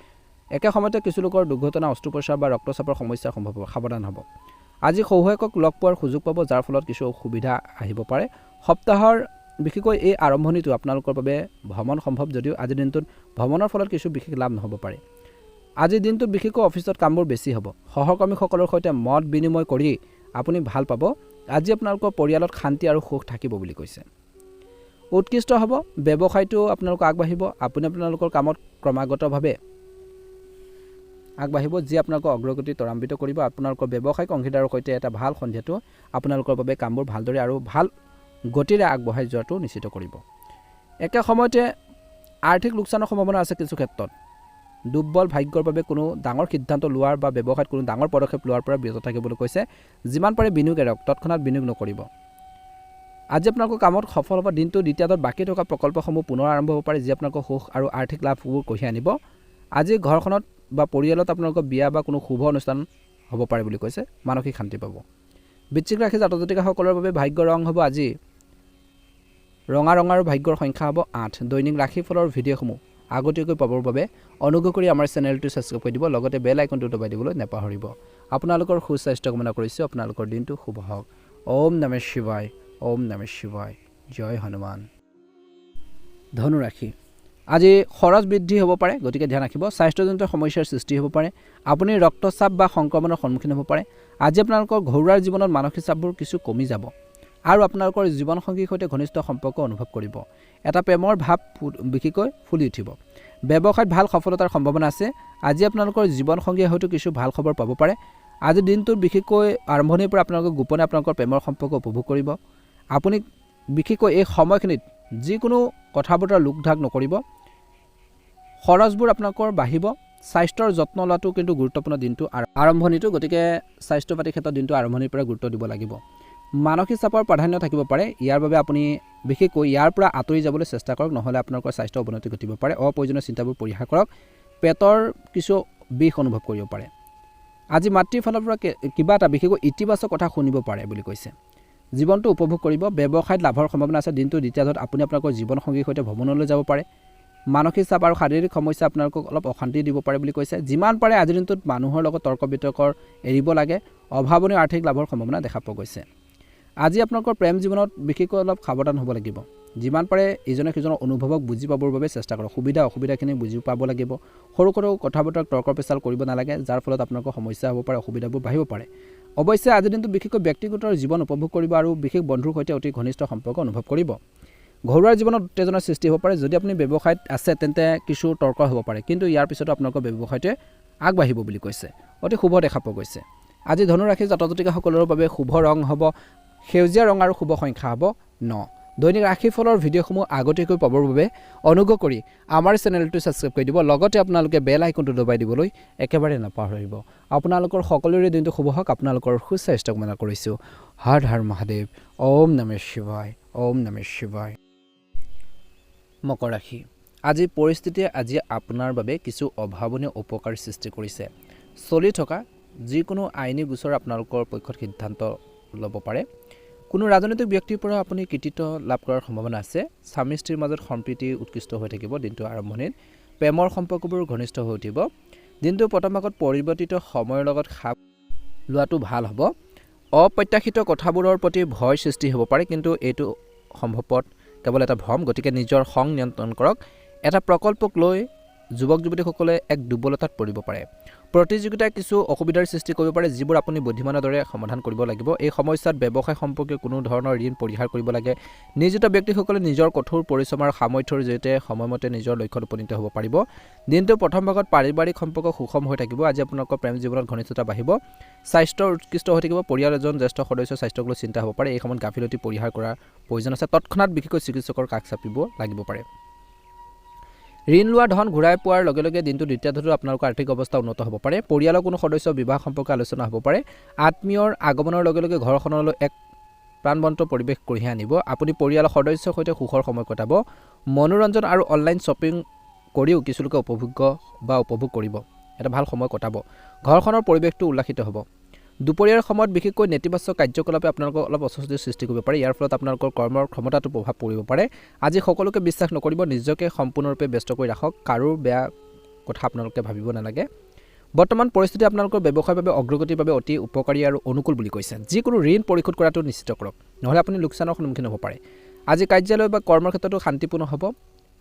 একে সময়তে কিছু লোকৰ দুৰ্ঘটনা, অস্ত্ৰোপচাৰ বা ৰক্তচাপৰ সমস্যাৰ সম্ভৱ হ'ব, সাৱধান হ'ব। আজি সৌভাগ্যক লগ পোৱাৰ সুযোগ পাব, যাৰ ফলত কিছু অসুবিধা আহিব পাৰে। সপ্তাহৰ বিশেষকৈ এই আৰম্ভণিটো আপোনালোকৰ বাবে ভ্ৰমণ সম্ভৱ, যদিও আজিৰ দিনটোত ভ্ৰমণৰ ফলত কিছু বিশেষ লাভ নহ'ব পাৰে। আজিৰ দিনটোত বিশেষকৈ অফিচত কামবোৰ বেছি হ'ব। সহকৰ্মীসকলৰ সৈতে মত বিনিময় কৰি আপুনি ভাল পাব। আজি আপোনালোকৰ পৰিয়ালত শান্তি আৰু সুখ থাকিব বুলি কৈছে। উৎকৃষ্ট হ'ব ব্যৱসায়টো, আপোনালোক আগবাঢ়িব। আপুনি আপোনালোকৰ কামত ক্ৰমাগতভাৱে আগবাঢ়িব, যি আপোনালোকৰ অগ্ৰগতি ত্বৰান্বিত কৰিব। আপোনালোকৰ ব্যৱসায়িক অংশীদাৰৰ সৈতে এটা ভাল সন্ধিয়াটো আপোনালোকৰ বাবে কামবোৰ ভালদৰে আৰু ভাল গতিৰে আগবঢ়াই যোৱাটো নিশ্চিত কৰিব। একে সময়তে আৰ্থিক লোকচানৰ সম্ভাৱনা আছে কিছু ক্ষেত্ৰত। দুৰ্বল ভাগ্যৰ বাবে কোনো ডাঙৰ সিদ্ধান্ত লোৱাৰ বা ব্যৱসায়ত কোনো ডাঙৰ পদক্ষেপ লোৱাৰ পৰা বিৰত থাকিবলৈ কৈছে। যিমান পাৰে বিনিয়োগ এৰক, তৎক্ষণাত বিনিয়োগ নকৰিব। আজি আপোনালোকৰ কামত সফল হ'ব। দিনটো দ্বিতীয়াৰ্ধত বাকী থকা প্ৰকল্পসমূহ পুনৰ আৰম্ভ হ'ব পাৰে, যি আপোনালোকৰ সুখ আৰু আৰ্থিক লাভবোৰ কঢ়িয়াই আনিব। আজি ঘৰখনত বা পৰিয়ালত আপোনালোকৰ বিয়া বা কোনো শুভ অনুষ্ঠান হ'ব পাৰে বুলি কৈছে। মানসিক শান্তি পাব। বৃশ্চিক ৰাশি জাতক জাতিকাসকলৰ বাবে ভাগ্যৰ ৰং হ'ব আজি ৰঙা ৰং আৰু ভাগ্যৰ সংখ্যা হ'ব 8। দৈনিক ৰাশিফলৰ ভিডিঅ'সমূহ আগতীয়াকৈ পাবৰ বাবে অনুগ্ৰহ কৰি আমাৰ চেনেলটো ছাবস্ক্ৰাইব কৰি দিব, লগতে বেল আইকনটো দবাই দিবলৈ নাপাহৰিব। আপোনালোকৰ সুস্বাস্থ্য কামনা কৰিছোঁ। আপোনালোকৰ দিনটো শুভ হওক। ওম নমঃ শিৱায়। ওম নমঃ শিৱায়। জয় হনুমান। ধনুৰাশি, আজি খৰচ বৃদ্ধি হ'ব পাৰে, গতিকে ধ্যান ৰাখিব। স্বাস্থ্যজনিত সমস্যাৰ সৃষ্টি হ'ব পাৰে। আপুনি ৰক্তচাপ বা সংক্ৰমণৰ সন্মুখীন হ'ব পাৰে। আজি আপোনালোকৰ ঘৰুৱা জীৱনত মানসিক চাপবোৰ কিছু কমি যাব আৰু আপোনালোকৰ জীৱনসংগীৰ সৈতে ঘনিষ্ঠ সম্পৰ্ক অনুভৱ কৰিব। এটা প্ৰেমৰ ভাৱ বিশেষকৈ ফুলি উঠিব। ব্যৱসায়ত ভাল সফলতাৰ সম্ভাৱনা আছে। আজি আপোনালোকৰ জীৱনসংগীয়ে হয়তো কিছু ভাল খবৰ পাব পাৰে। আজিৰ দিনটোত বিশেষকৈ আৰম্ভণিৰ পৰা আপোনালোকে গোপনে আপোনালোকৰ প্ৰেমৰ সম্পৰ্ক উপভোগ কৰিব। আপুনি বিশেষকৈ এই সময়খিনিত যিকোনো কথা বতৰা লোকঢাক নকৰিব। খৰচবোৰ আপোনালোকৰ বাঢ়িব। স্বাস্থ্যৰ যত্ন লোৱাটো কিন্তু গুৰুত্বপূৰ্ণ দিনটো আৰম্ভণিটো, গতিকে স্বাস্থ্য পাতিৰ ক্ষেত্ৰত দিনটো আৰম্ভণিৰ পৰা গুৰুত্ব দিব লাগিব। মানসিক চাপৰ প্ৰাধান্য থাকিব পাৰে। ইয়াৰ বাবে আপুনি বিশেষকৈ ইয়াৰ পৰা আঁতৰি যাবলৈ চেষ্টা কৰক, নহ'লে আপোনালোকৰ স্বাস্থ্য অৱনতি ঘটিব পাৰে। অপ্ৰয়োজনীয় চিন্তাবোৰ পৰিহাৰ কৰক। পেটৰ কিছু বিষ অনুভৱ কৰিব পাৰে। আজি মাতৃৰ ফালৰ পৰা কিবা এটা বিশেষকৈ ইতিবাচক কথা শুনিব পাৰে বুলি কৈছে। জীৱনটো উপভোগ কৰিব, ব্যৱসায়ত লাভৰ সম্ভাৱনা আছে। দিনটো দ্বিতীয় ভাগত আপুনি আপোনালোকৰ জীৱনসংগীৰ সৈতে ভ্ৰমণলৈ যাব পাৰে। মানসিক চাপ আৰু শাৰীৰিক সমস্যা আপোনালোকক অলপ অশান্তি দিব পাৰে বুলি কৈছে। যিমান পাৰে আজিৰ দিনটোত মানুহৰ লগত তৰ্ক বিতৰ্কৰ এৰিব লাগে। অভাৱনীয় আৰ্থিক লাভৰ সম্ভাৱনা দেখা পোৱা গৈছে। আজি আপোনালোকৰ প্ৰেম জীৱনত বিশেষকৈ অলপ সাৱধান হ'ব লাগিব। যিমান পাৰে ইজনে সিজনৰ অনুভৱক বুজি পাবৰ বাবে চেষ্টা কৰক। সুবিধা অসুবিধাখিনি বুজি পাব লাগিব। সৰু সৰু কথা বতৰা তৰ্ক পেচাল কৰিব নালাগে, যাৰ ফলত আপোনালোকৰ সমস্যা হ'ব পাৰে, অসুবিধাবোৰ বাঢ়িব পাৰে। অৱশ্যে আজিৰ দিনটো বিশেষকৈ ব্যক্তিগত জীৱন উপভোগ কৰিব আৰু বিশেষ বন্ধুৰ সৈতে অতি ঘনিষ্ঠ সম্পৰ্ক অনুভৱ কৰিব। ঘৰুৱা জীৱনত উত্তেজনাৰ সৃষ্টি হ'ব পাৰে। যদি আপুনি ব্যৱসায়ত আছে তেন্তে কিছু তৰ্ক হ'ব পাৰে, কিন্তু ইয়াৰ পিছতো আপোনালোকৰ ব্যৱসায়টোৱে আগবাঢ়িব বুলি কৈছে। অতি শুভ দেখা পোৱা গৈছে। আজি ধনু ৰাশিৰ জাতক জাতিকাসকলৰ বাবে শুভ ৰং হ'ব সেউজীয়া ৰং আৰু শুভ সংখ্যা হ'ব 9। দৈনিক ৰাশিফলৰ ভিডিঅ'সমূহ আগতীয়াকৈ পাবৰ বাবে অনুগ্ৰহ কৰি আমাৰ চেনেলটো ছাবস্ক্ৰাইব কৰি দিব। লগতে আপোনালোকে বেল আইকনটো দবাই দিবলৈ একেবাৰে নাপাহৰিব। আপোনালোকৰ সকলোৰে দিনটো শুভ হওক। আপোনালোকৰ সুস্বাস্থ্য কামনা কৰিছোঁ। হৰ হৰ মহাদেৱ। ওম নমঃ শিৱায়। ওম নমঃ শিৱায়। মকৰ ৰাশি। আজি পৰিস্থিতিয়ে আজি আপোনাৰ বাবে কিছু অভাৱনীয় উপকাৰ সৃষ্টি কৰিছে। চলি থকা যিকোনো আইনী গোচৰ আপোনালোকৰ পক্ষত সিদ্ধান্ত ল'ব পাৰে। কোনো ৰাজনৈতিক ব্যক্তিৰ পৰা আপুনি কৃতিত্ব লাভ কৰাৰ সম্ভাৱনা আছে। স্বামী স্ত্ৰীৰ মাজত সম্প্ৰীতি উৎকৃষ্ট হৈ থাকিব। দিনটোৰ আৰম্ভণিত প্ৰেমৰ সম্পৰ্কবোৰ ঘনিষ্ঠ হৈ উঠিব। দিনটোৰ প্ৰথম ভাগত পৰিৱৰ্তিত সময়ৰ লগত খাপ লোৱাটো ভাল হ'ব। অপ্ৰত্যাশিত কথাবোৰৰ প্ৰতি ভয় সৃষ্টি হ'ব পাৰে, কিন্তু এইটো সম্ভৱত কেৱল এটা ভ্ৰম। গতিকে নিজৰ খং নিয়ন্ত্ৰণ কৰক। এটা প্ৰকল্পক লৈ যুৱক যুৱতীসকলে এক দুৰ্বলতাত পৰিব পাৰে। প্ৰতিযোগিতাই কিছু অসুবিধাৰ সৃষ্টি কৰিব পাৰে, যিবোৰ আপুনি বুদ্ধিমানৰ দৰে সমাধান কৰিব লাগিব। এই সমস্যাত ব্যৱসায় সম্পৰ্কীয় কোনো ধৰণৰ ঋণ পৰিহাৰ কৰিব লাগে। নিয়োজিত ব্যক্তিসকলে নিজৰ কঠোৰ পৰিশ্ৰম আৰু সামৰ্থ্যৰ জৰিয়তে সময়মতে নিজৰ লক্ষ্যত উপনীত হ'ব পাৰিব। দিনটোৰ প্ৰথম ভাগত পাৰিবাৰিক সম্পৰ্ক সুষম হৈ থাকিব। আজি আপোনালোকৰ প্ৰেম জীৱনত ঘনিষ্ঠতা বাঢ়িব। স্বাস্থ্য উৎকৃষ্ট হৈ থাকিব। পৰিয়াল এজন জ্যেষ্ঠ সদস্যৰ স্বাস্থ্যক লৈ চিন্তা হ'ব পাৰে। এই সময়ত গাফিলতি পৰিহাৰ কৰাৰ প্ৰয়োজন আছে। তৎক্ষণাত বিশেষকৈ চিকিৎসকৰ কাষ চাপিব লাগিব পাৰে। ঋণ লোৱা ধন ঘূৰাই পোৱাৰ লগে লগে দিনটো দ্বিতীয়াৰ্ধতো আপোনালোকৰ আৰ্থিক অৱস্থা উন্নত হ'ব পাৰে। পৰিয়ালৰ কোনো সদস্যৰ বিবাহ সম্পৰ্কে আলোচনা হ'ব পাৰে। আত্মীয়ৰ আগমনৰ লগে লগে ঘৰখনলৈ এক প্ৰাণবন্ত পৰিৱেশ কঢ়িয়াই আনিব। আপুনি পৰিয়ালৰ সদস্যৰ সৈতে সুখৰ সময় কটাব। মনোৰঞ্জন আৰু অনলাইন শ্বপিং কৰিও কিছুলোকে উপভোগ কৰিব। এটা ভাল সময় কটাব। ঘৰখনৰ পৰিৱেশটো উল্লাসিত হ'ব। দুপৰীয়াৰ সময়ত বিশেষকৈ নেতিবাচক কাৰ্যকলাপে আপোনালোকক অলপ অস্বস্তিৰ সৃষ্টি কৰিব পাৰে। ইয়াৰ ফলত আপোনালোকৰ কৰ্মৰ ক্ষমতাটো প্ৰভাৱ পৰিব পাৰে। আজি সকলোকে বিশ্বাস নকৰিব। নিজকে সম্পূৰ্ণৰূপে ব্যস্ত কৰি ৰাখক। কাৰো বেয়া কথা আপোনালোকে ভাবিব নালাগে। বৰ্তমান পৰিস্থিতি আপোনালোকৰ ব্যৱসায়ৰ বাবে অগ্ৰগতিৰ বাবে অতি উপকাৰী আৰু অনুকূল বুলি কৈছে। যিকোনো ঋণ পৰিশোধ কৰাটো নিশ্চিত কৰক, নহ'লে আপুনি লোকচানৰ সন্মুখীন হ'ব পাৰে। আজি কাৰ্যালয় বা কৰ্মৰ ক্ষেত্ৰতো শান্তিপূৰ্ণ হ'ব।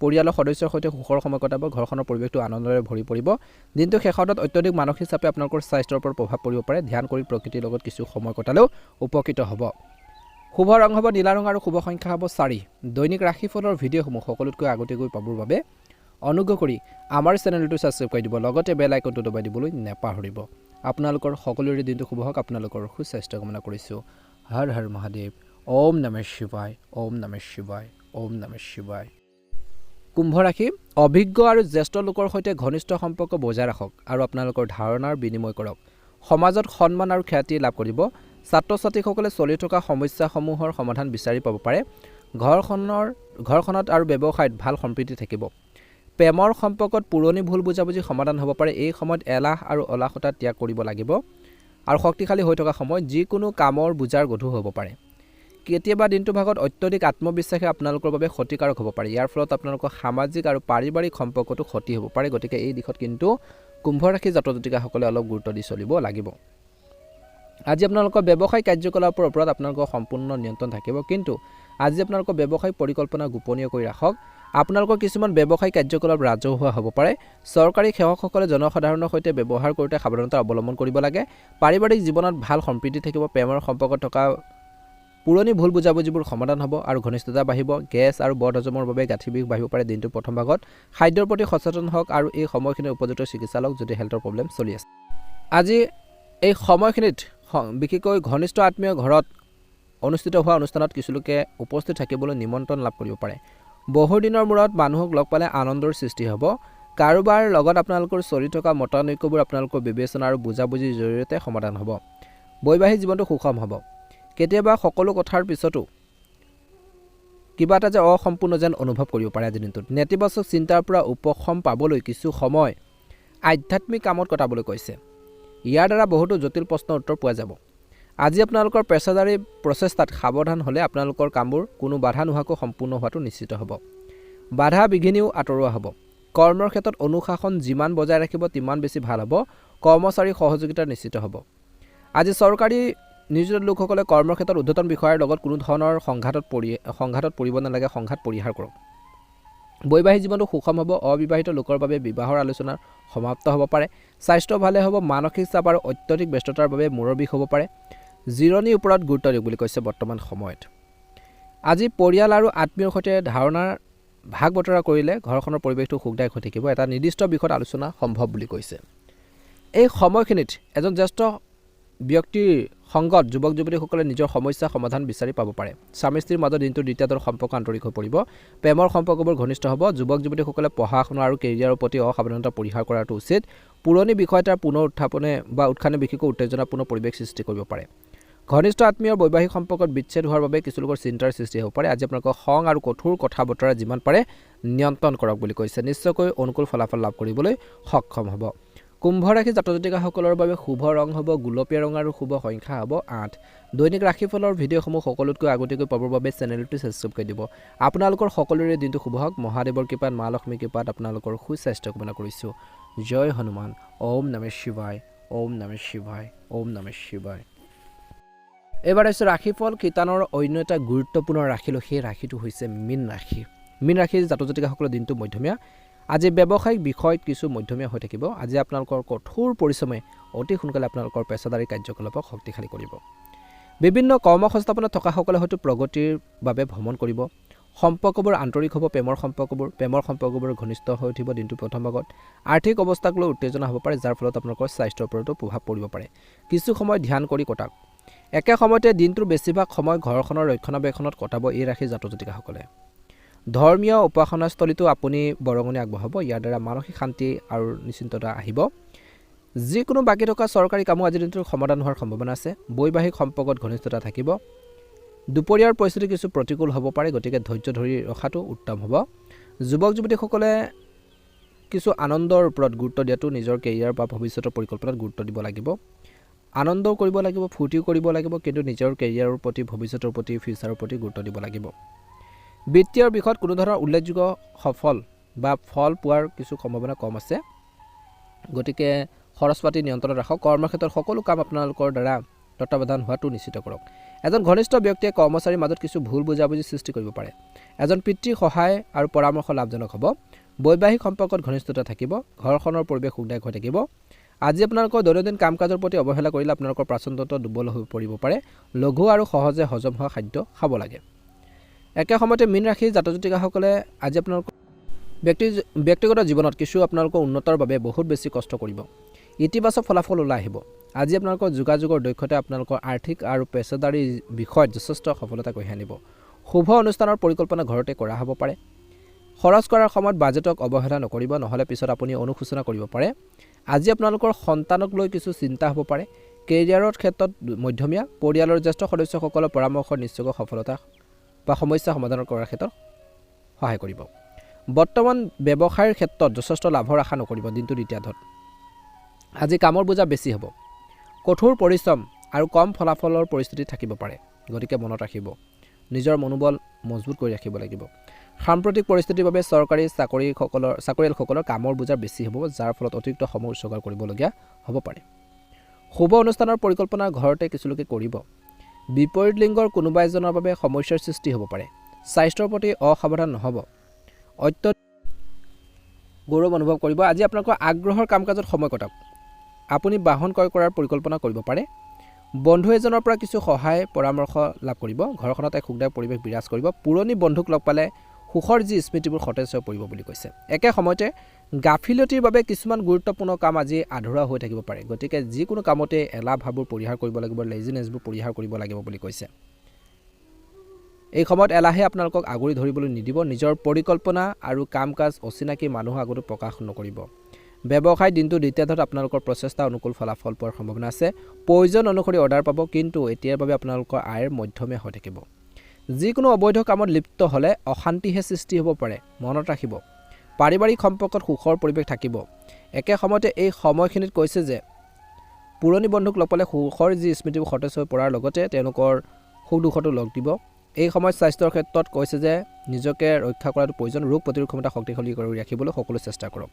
পৰিয়ালৰ সদস্যৰ সৈতে সুখৰ সময় কটাব। ঘৰখনৰ পৰিৱেশটো আনন্দৰে ভৰি পৰিব। দিনটো শেষত অত্যধিক মানসিক চাপে আপোনালোকৰ স্বাস্থ্যৰ ওপৰত প্ৰভাৱ পৰিব পাৰে। ধ্যান কৰি প্ৰকৃতিৰ লগত কিছু সময় কটালেও উপকৃত হ'ব। শুভ ৰং হ'ব নীলা ৰং আৰু শুভ সংখ্যা হ'ব 4। দৈনিক ৰাশিফলৰ ভিডিঅ'সমূহ সকলোতকৈ আগতীয়াকৈ পাবৰ বাবে অনুগ্ৰহ কৰি আমাৰ চেনেলটো ছাবস্ক্ৰাইব কৰি দিব। লগতে বেল আইকনটো দবাই দিবলৈ নাপাহৰিব। আপোনালোকৰ সকলোৰে দিনটো শুভ হওক। আপোনালোকৰ সুস্বাস্থ্য কামনা কৰিছোঁ। হৰ হৰ মহাদেৱ। ওম নমঃ শিৱায়। ওম নমঃ শিৱায়। ওম নমঃ শিৱায়। কুম্ভ ৰাশি। অভিজ্ঞ আৰু জ্যেষ্ঠ লোকৰ সৈতে ঘনিষ্ঠ সম্পৰ্ক বজাই ৰাখক আৰু আপোনালোকৰ ধাৰণাৰ বিনিময় কৰক। সমাজত সন্মান আৰু খ্যাতি লাভ কৰিব। ছাত্ৰ ছাত্ৰীসকলে চলি থকা সমস্যাসমূহৰ সমাধান বিচাৰি পাব পাৰে। ঘৰখনত আৰু ব্যৱসায়ত ভাল সম্প্ৰীতি থাকিব। প্ৰেমৰ সম্পৰ্কত পুৰণি ভুল বুজাবুজি সমাধান হ'ব পাৰে। এই সময়ত এলাহ আৰু অলসতা ত্যাগ কৰিব লাগিব আৰু শক্তিশালী হৈ থকা সময়ত যিকোনো কামৰ বোজাৰ গধুৰ হ'ব পাৰে। কেতিয়াবা দিনটোৰ ভাগত অত্যধিক আত্মবিশ্বাসে আপোনালোকৰ বাবে ক্ষতিকাৰক হ'ব পাৰে। ইয়াৰ ফলত আপোনালোকৰ সামাজিক আৰু পাৰিবাৰিক সম্পৰ্কটো ক্ষতি হ'ব পাৰে। গতিকে এই দিশত কিন্তু কুম্ভ ৰাশিৰ জাতক জাতিকাসকলে অলপ গুৰুত্ব দি চলিব লাগিব। আজি আপোনালোকৰ ব্যৱসায়িক কাৰ্যকলাপৰ ওপৰত আপোনালোকৰ সম্পূৰ্ণ নিয়ন্ত্ৰণ থাকিব, কিন্তু আজি আপোনালোকৰ ব্যৱসায়িক পৰিকল্পনা গোপনীয় কৰি ৰাখক। আপোনালোকৰ কিছুমান ব্যৱসায়িক কাৰ্যকলাপ ৰাজহুৱা হ'ব পাৰে। চৰকাৰী সেৱকসকলে জনসাধাৰণৰ সৈতে ব্যৱহাৰ কৰোঁতে সাৱধানতা অৱলম্বন কৰিব লাগে। পাৰিবাৰিক জীৱনত ভাল সম্প্ৰীতি থাকিব। প্ৰেমৰ সম্পৰ্কত থকা পুৰণি ভুল বুজাবুজিবোৰ সমাধান হ'ব আৰু ঘনিষ্ঠতা বাঢ়িব। গেছ আৰু বদহজমৰ বাবে গাঁঠি বিষ বাঢ়িব পাৰে। দিনটোৰ প্ৰথম ভাগত খাদ্যৰ প্ৰতি সচেতন হওক আৰু এই সময়খিনিত উপযুক্ত চিকিৎসা লওক যদি হেল্থৰ প্ৰব্লেম চলি আছে। আজি এই সময়খিনিত বিশেষকৈ ঘনিষ্ঠ আত্মীয় ঘৰত অনুষ্ঠিত হোৱা অনুষ্ঠানত কিছুলোকে উপস্থিত থাকিবলৈ নিমন্ত্ৰণ লাভ কৰিব পাৰে। বহুদিনৰ মূৰত মানুহক লগ পালে আনন্দৰ সৃষ্টি হ'ব। কাৰোবাৰ লগত আপোনালোকৰ চলি থকা মতানৈক্যবোৰ আপোনালোকৰ বিবেচনা আৰু বুজাবুজিৰ জৰিয়তে সমাধান হ'ব। বৈবাহিক জীৱনটো সুষম হ'ব। কেতিয়াবা সকলো কথাৰ পিছতো কিবা এটা যে অসম্পূৰ্ণ যেন অনুভৱ কৰিব পাৰে। আজিৰ দিনটোত নেতিবাচক চিন্তাৰ পৰা উপশম পাবলৈ কিছু সময় আধ্যাত্মিক কামত কটাবলৈ কৈছে। ইয়াৰ দ্বাৰা বহুতো জটিল প্ৰশ্নৰ উত্তৰ পোৱা যাব। আজি আপোনালোকৰ পেছাদাৰী প্ৰচেষ্টাত সাৱধান হ'লে আপোনালোকৰ কামবোৰ কোনো বাধা নোহোৱাকৈ সম্পূৰ্ণ হোৱাটো নিশ্চিত হ'ব। বাধা বিঘিনিও আঁতৰোৱা হ'ব। কৰ্মৰ ক্ষেত্ৰত অনুশাসন যিমান বজাই ৰাখিব তিমান বেছি ভাল হ'ব। কৰ্মচাৰীৰ সহযোগিতা নিশ্চিত হ'ব। আজি চৰকাৰী নিয়োজিত লোকসকলে কৰ্মৰ ক্ষেত্ৰত ঊৰ্ধ্বতন বিষয়াৰ লগত কোনো ধৰণৰ সংঘাতত পৰিব নালাগে। সংঘাত পৰিহাৰ কৰক। বৈবাহিক জীৱনটো সুষম হ'ব। অবিবাহিত লোকৰ বাবে বিবাহৰ আলোচনা সমাপ্ত হ'ব পাৰে। স্বাস্থ্য ভালে হ'ব। মানসিক চাপ আৰু অত্যধিক ব্যস্ততাৰ বাবে মূৰৰ বিষ হ'ব পাৰে। জিৰণিৰ ওপৰত গুৰুত্ব দিয়ক বুলি কৈছে বৰ্তমান সময়ত। আজি পৰিয়াল আৰু আত্মীয়ৰ সৈতে ধাৰণাৰ ভাগ বতৰা কৰিলে ঘৰখনৰ পৰিৱেশটো সুখদায়ক হৈ থাকিব। এটা নিৰ্দিষ্ট বিষয়ত আলোচনা সম্ভৱ বুলি কৈছে। এই সময়খিনিত এজন জ্যেষ্ঠ ব্যক্তিৰ সংগত যুৱক যুৱতীসকলে নিজৰ সমস্যা সমাধান বিচাৰি পাব পাৰে। স্বামী স্ত্ৰীৰ মাজত দিনটোৰ দ্বিতীয়তৰ সম্পৰ্ক আন্তৰিক হৈ পৰিব। প্ৰেমৰ সম্পৰ্কবোৰ ঘনিষ্ঠ হ'ব। যুৱক যুৱতীসকলে পঢ়া শুনা আৰু কেৰিয়াৰৰ প্ৰতি অসাৱধানতা পৰিহাৰ কৰাটো উচিত। পুৰণি বিষয় এটাৰ পুনৰ উত্থানে বিশেষকৈ উত্তেজনাপূৰ্ণ পৰিৱেশ সৃষ্টি কৰিব পাৰে। ঘনিষ্ঠ আত্মীয়ৰ বৈবাহিক সম্পৰ্কত বিচ্ছেদ হোৱাৰ বাবে কিছু লোকৰ চিন্তাৰ সৃষ্টি হ'ব পাৰে। আজি আপোনালোকৰ খং আৰু কঠোৰ কথা বতৰা যিমান পাৰে নিয়ন্ত্ৰণ কৰক বুলি কৈছে। নিশ্চয়কৈ অনুকূল ফলাফল লাভ কৰিবলৈ সক্ষম হ'ব। কুম্ভ ৰাশি জাতক জাতিকাসকলৰ বাবে শুভ ৰং হ'ব গুলপীয়া ৰং আৰু শুভ সংখ্যা হ'ব 8। দৈনিক ৰাশিফলৰ ভিডিঅ'সমূহ সকলোতকৈ আগতীয়াকৈ পাবৰ বাবে চেনেলটো ছাবস্ক্ৰাইব কৰি দিব। আপোনালোকৰ সকলোৰে দিনটো শুভ হওক। মহাদেৱৰ কৃপাত মা লক্ষ্মীৰ কৃপাত আপোনালোকৰ সুস্বাস্থ্য কামনা কৰিছোঁ। জয় হনুমান। ওম নমঃ শিৱায়। ওম নমঃ শিৱায়। ওম নমঃ শিৱায়। এবাৰ আহিছোঁ ৰাশিফল কীৰ্তনৰ অন্য এটা গুৰুত্বপূৰ্ণ ৰাশিলৈ। সেই ৰাশিটো হৈছে মীন ৰাশি। মীন ৰাশিৰ জাতক জাতিকাসকলৰ দিনটো মধ্যমীয়া। আজি ব্যৱসায়িক বিষয়ত কিছু মধ্যমীয়া হৈ থাকিব। আজি আপোনালোকৰ কঠোৰ পৰিশ্ৰমে অতি সোনকালে আপোনালোকৰ পেছাদাৰী কাৰ্যকলাপক শক্তিশালী কৰিব। বিভিন্ন কৰ্ম সংস্থাপনত থকাসকলে হয়তো প্ৰগতিৰ বাবে ভ্ৰমণ কৰিব। সম্পৰ্কবোৰ আন্তৰিক হ'ব। প্ৰেমৰ সম্পৰ্কবোৰ ঘনিষ্ঠ হৈ উঠিব দিনটোৰ প্ৰথম ভাগত। আৰ্থিক অৱস্থাক লৈ উত্তেজনা হ'ব পাৰে, যাৰ ফলত আপোনালোকৰ স্বাস্থ্যৰ ওপৰতো প্ৰভাৱ পৰিব পাৰে। কিছু সময় ধ্যান কৰি কটাওক। একে সময়তে দিনটোৰ বেছিভাগ সময় ঘৰখনৰ ৰক্ষণাবেক্ষণত কটাব এই ৰাশিৰ জাতক জাতিকাসকলে। ধৰ্মীয় উপাসনাস্থলীতো আপুনি বৰঙণি আগবঢ়াব। ইয়াৰ দ্বাৰা মানসিক শান্তি আৰু নিশ্চিন্ততা আহিব। যিকোনো বাকী থকা চৰকাৰী কামো আজিৰ দিনটোৰ সমাধান হোৱাৰ সম্ভাৱনা আছে। বৈবাহিক সম্পৰ্কত ঘনিষ্ঠতা থাকিব। দুপৰীয়াৰ পৰিস্থিতি কিছু প্ৰতিকূল হ'ব পাৰে, গতিকে ধৈৰ্য ধৰি ৰখাটো উত্তম হ'ব। যুৱক যুৱতীসকলে কিছু আনন্দৰ ওপৰত গুৰুত্ব দিয়াটো নিজৰ কেৰিয়াৰ বা ভৱিষ্যতৰ পৰিকল্পনাত গুৰুত্ব দিব লাগিব। আনন্দও কৰিব লাগিব, ফূৰ্তিও কৰিব লাগিব, কিন্তু নিজৰ কেৰিয়াৰৰ প্ৰতি, ভৱিষ্যতৰ প্ৰতি, ফিউচাৰৰ প্ৰতি গুৰুত্ব দিব লাগিব। বিত্তীয় বিষয়ত কোনো ধৰণৰ উল্লেখযোগ্য সফল বা ফল পোৱাৰ কিছু সম্ভাৱনা কম আছে, গতিকে খৰচ পাতি নিয়ন্ত্ৰণত ৰাখক। কৰ্মক্ষেত্ৰত সকলো কাম আপোনালোকৰ দ্বাৰা তত্বাৱধান হোৱাটো নিশ্চিত কৰক। এজন ঘনিষ্ঠ ব্যক্তিয়ে কৰ্মচাৰীৰ মাজত কিছু ভুল বুজাবুজি সৃষ্টি কৰিব পাৰে। এজন পিতৃৰ সহায় আৰু পৰামৰ্শ লাভজনক হ'ব। বৈবাহিক সম্পৰ্কত ঘনিষ্ঠতা থাকিব। ঘৰখনৰ পৰিৱেশ সুখদায়ক হৈ থাকিব। আজি আপোনালোকৰ দৈনন্দিন কাম কাজৰ প্ৰতি অৱহেলা কৰিলে আপোনালোকৰ পাচনতন্ত্ৰ দুৰ্বল হৈ পৰিব পাৰে। লঘু আৰু সহজে হজম হোৱা খাদ্য খাব লাগে। একে সময়তে মীন ৰাশিৰ জাতক জাতিকাসকলে আজি আপোনালোকৰ ব্যক্তিগত জীৱনত কিছু আপোনালোকৰ উন্নতৰ বাবে বহুত বেছি কষ্ট কৰিব। ইতিবাচক ফলাফল ওলাই আহিব। আজি আপোনালোকৰ যোগাযোগৰ দক্ষতা আপোনালোকৰ আৰ্থিক আৰু পেছাদাৰী বিষয়ত যথেষ্ট সফলতা কঢ়িয়াই আনিব। শুভ অনুষ্ঠানৰ পৰিকল্পনা ঘৰতে কৰা হ'ব পাৰে। খৰচ কৰাৰ সময়ত বাজেটক অৱহেলা নকৰিব, নহ'লে পিছত আপুনি অনুশোচনা কৰিব পাৰে। আজি আপোনালোকৰ সন্তানক লৈ কিছু চিন্তা হ'ব পাৰে। কেৰিয়াৰৰ ক্ষেত্ৰত মধ্যমীয়া। পৰিয়ালৰ জ্যেষ্ঠ সদস্যসকলৰ পৰামৰ্শ নিশ্চয়কৈ সফলতা বা সমস্যা সমাধান কৰাৰ ক্ষেত্ৰত সহায় কৰিব। বৰ্তমান ব্যৱসায়ৰ ক্ষেত্ৰত যথেষ্ট লাভৰ আশা নকৰিব দিনটো দ্বিতীয়াৰ্ধত। আজি কামৰ বোজা বেছি হ'ব। কঠোৰ পৰিশ্ৰম আৰু কম ফলাফলৰ পৰিস্থিতি থাকিব পাৰে, গতিকে মনত ৰাখিব। নিজৰ মনোবল মজবুত কৰি ৰাখিব লাগিব। সাম্প্ৰতিক পৰিস্থিতিৰ বাবে চৰকাৰী চাকৰিয়ালসকলৰ কামৰ বোজা বেছি হ'ব, যাৰ ফলত অতিৰিক্ত সময় উৎসৰ্গ কৰিবলগীয়া হ'ব পাৰে। শুভ অনুষ্ঠানৰ পৰিকল্পনা ঘৰতে কিছু লোকে কৰিব। বিপৰীত লিংগৰ কোনোবা এজনৰ বাবে সমস্যাৰ সৃষ্টি হ'ব পাৰে। স্বাস্থ্যৰ প্ৰতি অসাৱধান নহ'ব। গৌৰৱ অনুভৱ কৰিব। আজি আপোনালোকৰ আগ্ৰহৰ কাম কাজত সময় কটাওক। আপুনি বাহন ক্ৰয় কৰাৰ পৰিকল্পনা কৰিব পাৰে। বন্ধু এজনৰ পৰা কিছু সহায় পৰামৰ্শ লাভ কৰিব। ঘৰখনত এক সুখদায়ক পৰিৱেশ বিৰাজ কৰিব। পুৰণি বন্ধুক লগ পালে সুখৰ যি স্মৃতিবোৰ সতেজ হৈ পৰিব বুলি কৈছে। একে সময়তে গাফিলতিৰ বাবে কিছুমান গুৰুত্বপূৰ্ণ কাম আজি আধৰুৱা হৈ থাকিব পাৰে, গতিকে যিকোনো কামতে এলাহ ভাৱবোৰ পৰিহাৰ কৰিব লাগিব, লেজিনেছবোৰ পৰিহাৰ কৰিব লাগিব বুলি কৈছে। এই সময়ত এলাহে আপোনালোকক আগুৰি ধৰিবলৈ নিদিব। নিজৰ পৰিকল্পনা আৰু কাম কাজ অচিনাকি মানুহৰ আগতো প্ৰকাশ নকৰিব। ব্যৱসায় দিনটো দ্বিতীয়াৰ্ধত আপোনালোকৰ প্ৰচেষ্টা অনুকূল ফলাফল পোৱাৰ সম্ভাৱনা আছে। প্ৰয়োজন অনুসৰি অৰ্ডাৰ পাব, কিন্তু এতিয়াৰ বাবে আপোনালোকৰ আয়ৰ মধ্যমীয়া হৈ থাকিব। যিকোনো অবৈধ কামত লিপ্ত হ'লে অশান্তিহে সৃষ্টি হ'ব পাৰে, মনত ৰাখিব। পাৰিবাৰিক সম্পৰ্কত সুখৰ পৰিৱেশ থাকিব। একে সময়তে এই সময়খিনিত কৈছে যে পুৰণি বন্ধুক লগ পালে সুখৰ যি স্মৃতিবোৰ সতেজ হৈ পৰাৰ লগতে তেওঁলোকৰ সুখ দুখতো লগ দিব। এই সময়ত স্বাস্থ্যৰ ক্ষেত্ৰত কৈছে যে নিজকে ৰক্ষা কৰাটো প্ৰয়োজন। ৰোগ প্ৰতিৰোধ ক্ষমতা শক্তিশালী কৰি ৰাখিবলৈ সকলো চেষ্টা কৰক।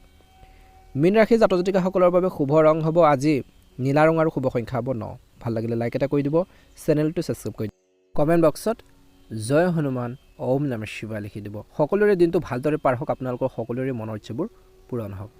মীন ৰাশিৰ জাতক জাতিকাসকলৰ বাবে শুভ ৰং হ'ব আজি নীলা ৰং আৰু শুভ সংখ্যা হ'ব 9। ভাল লাগিলে লাইক এটা কৰি দিব, চেনেলটো ছাবস্ক্ৰাইব কৰি দিব। কমেণ্ট বক্সত জয় হনুমান ওম নমঃ শিৱায় লিখি দিব। সকলোৰে দিনটো ভালদৰে পাৰ হওক, আপোনালোকৰ সকলোৰে মনৰ ইচ্ছাবোৰ পূৰণ হওক।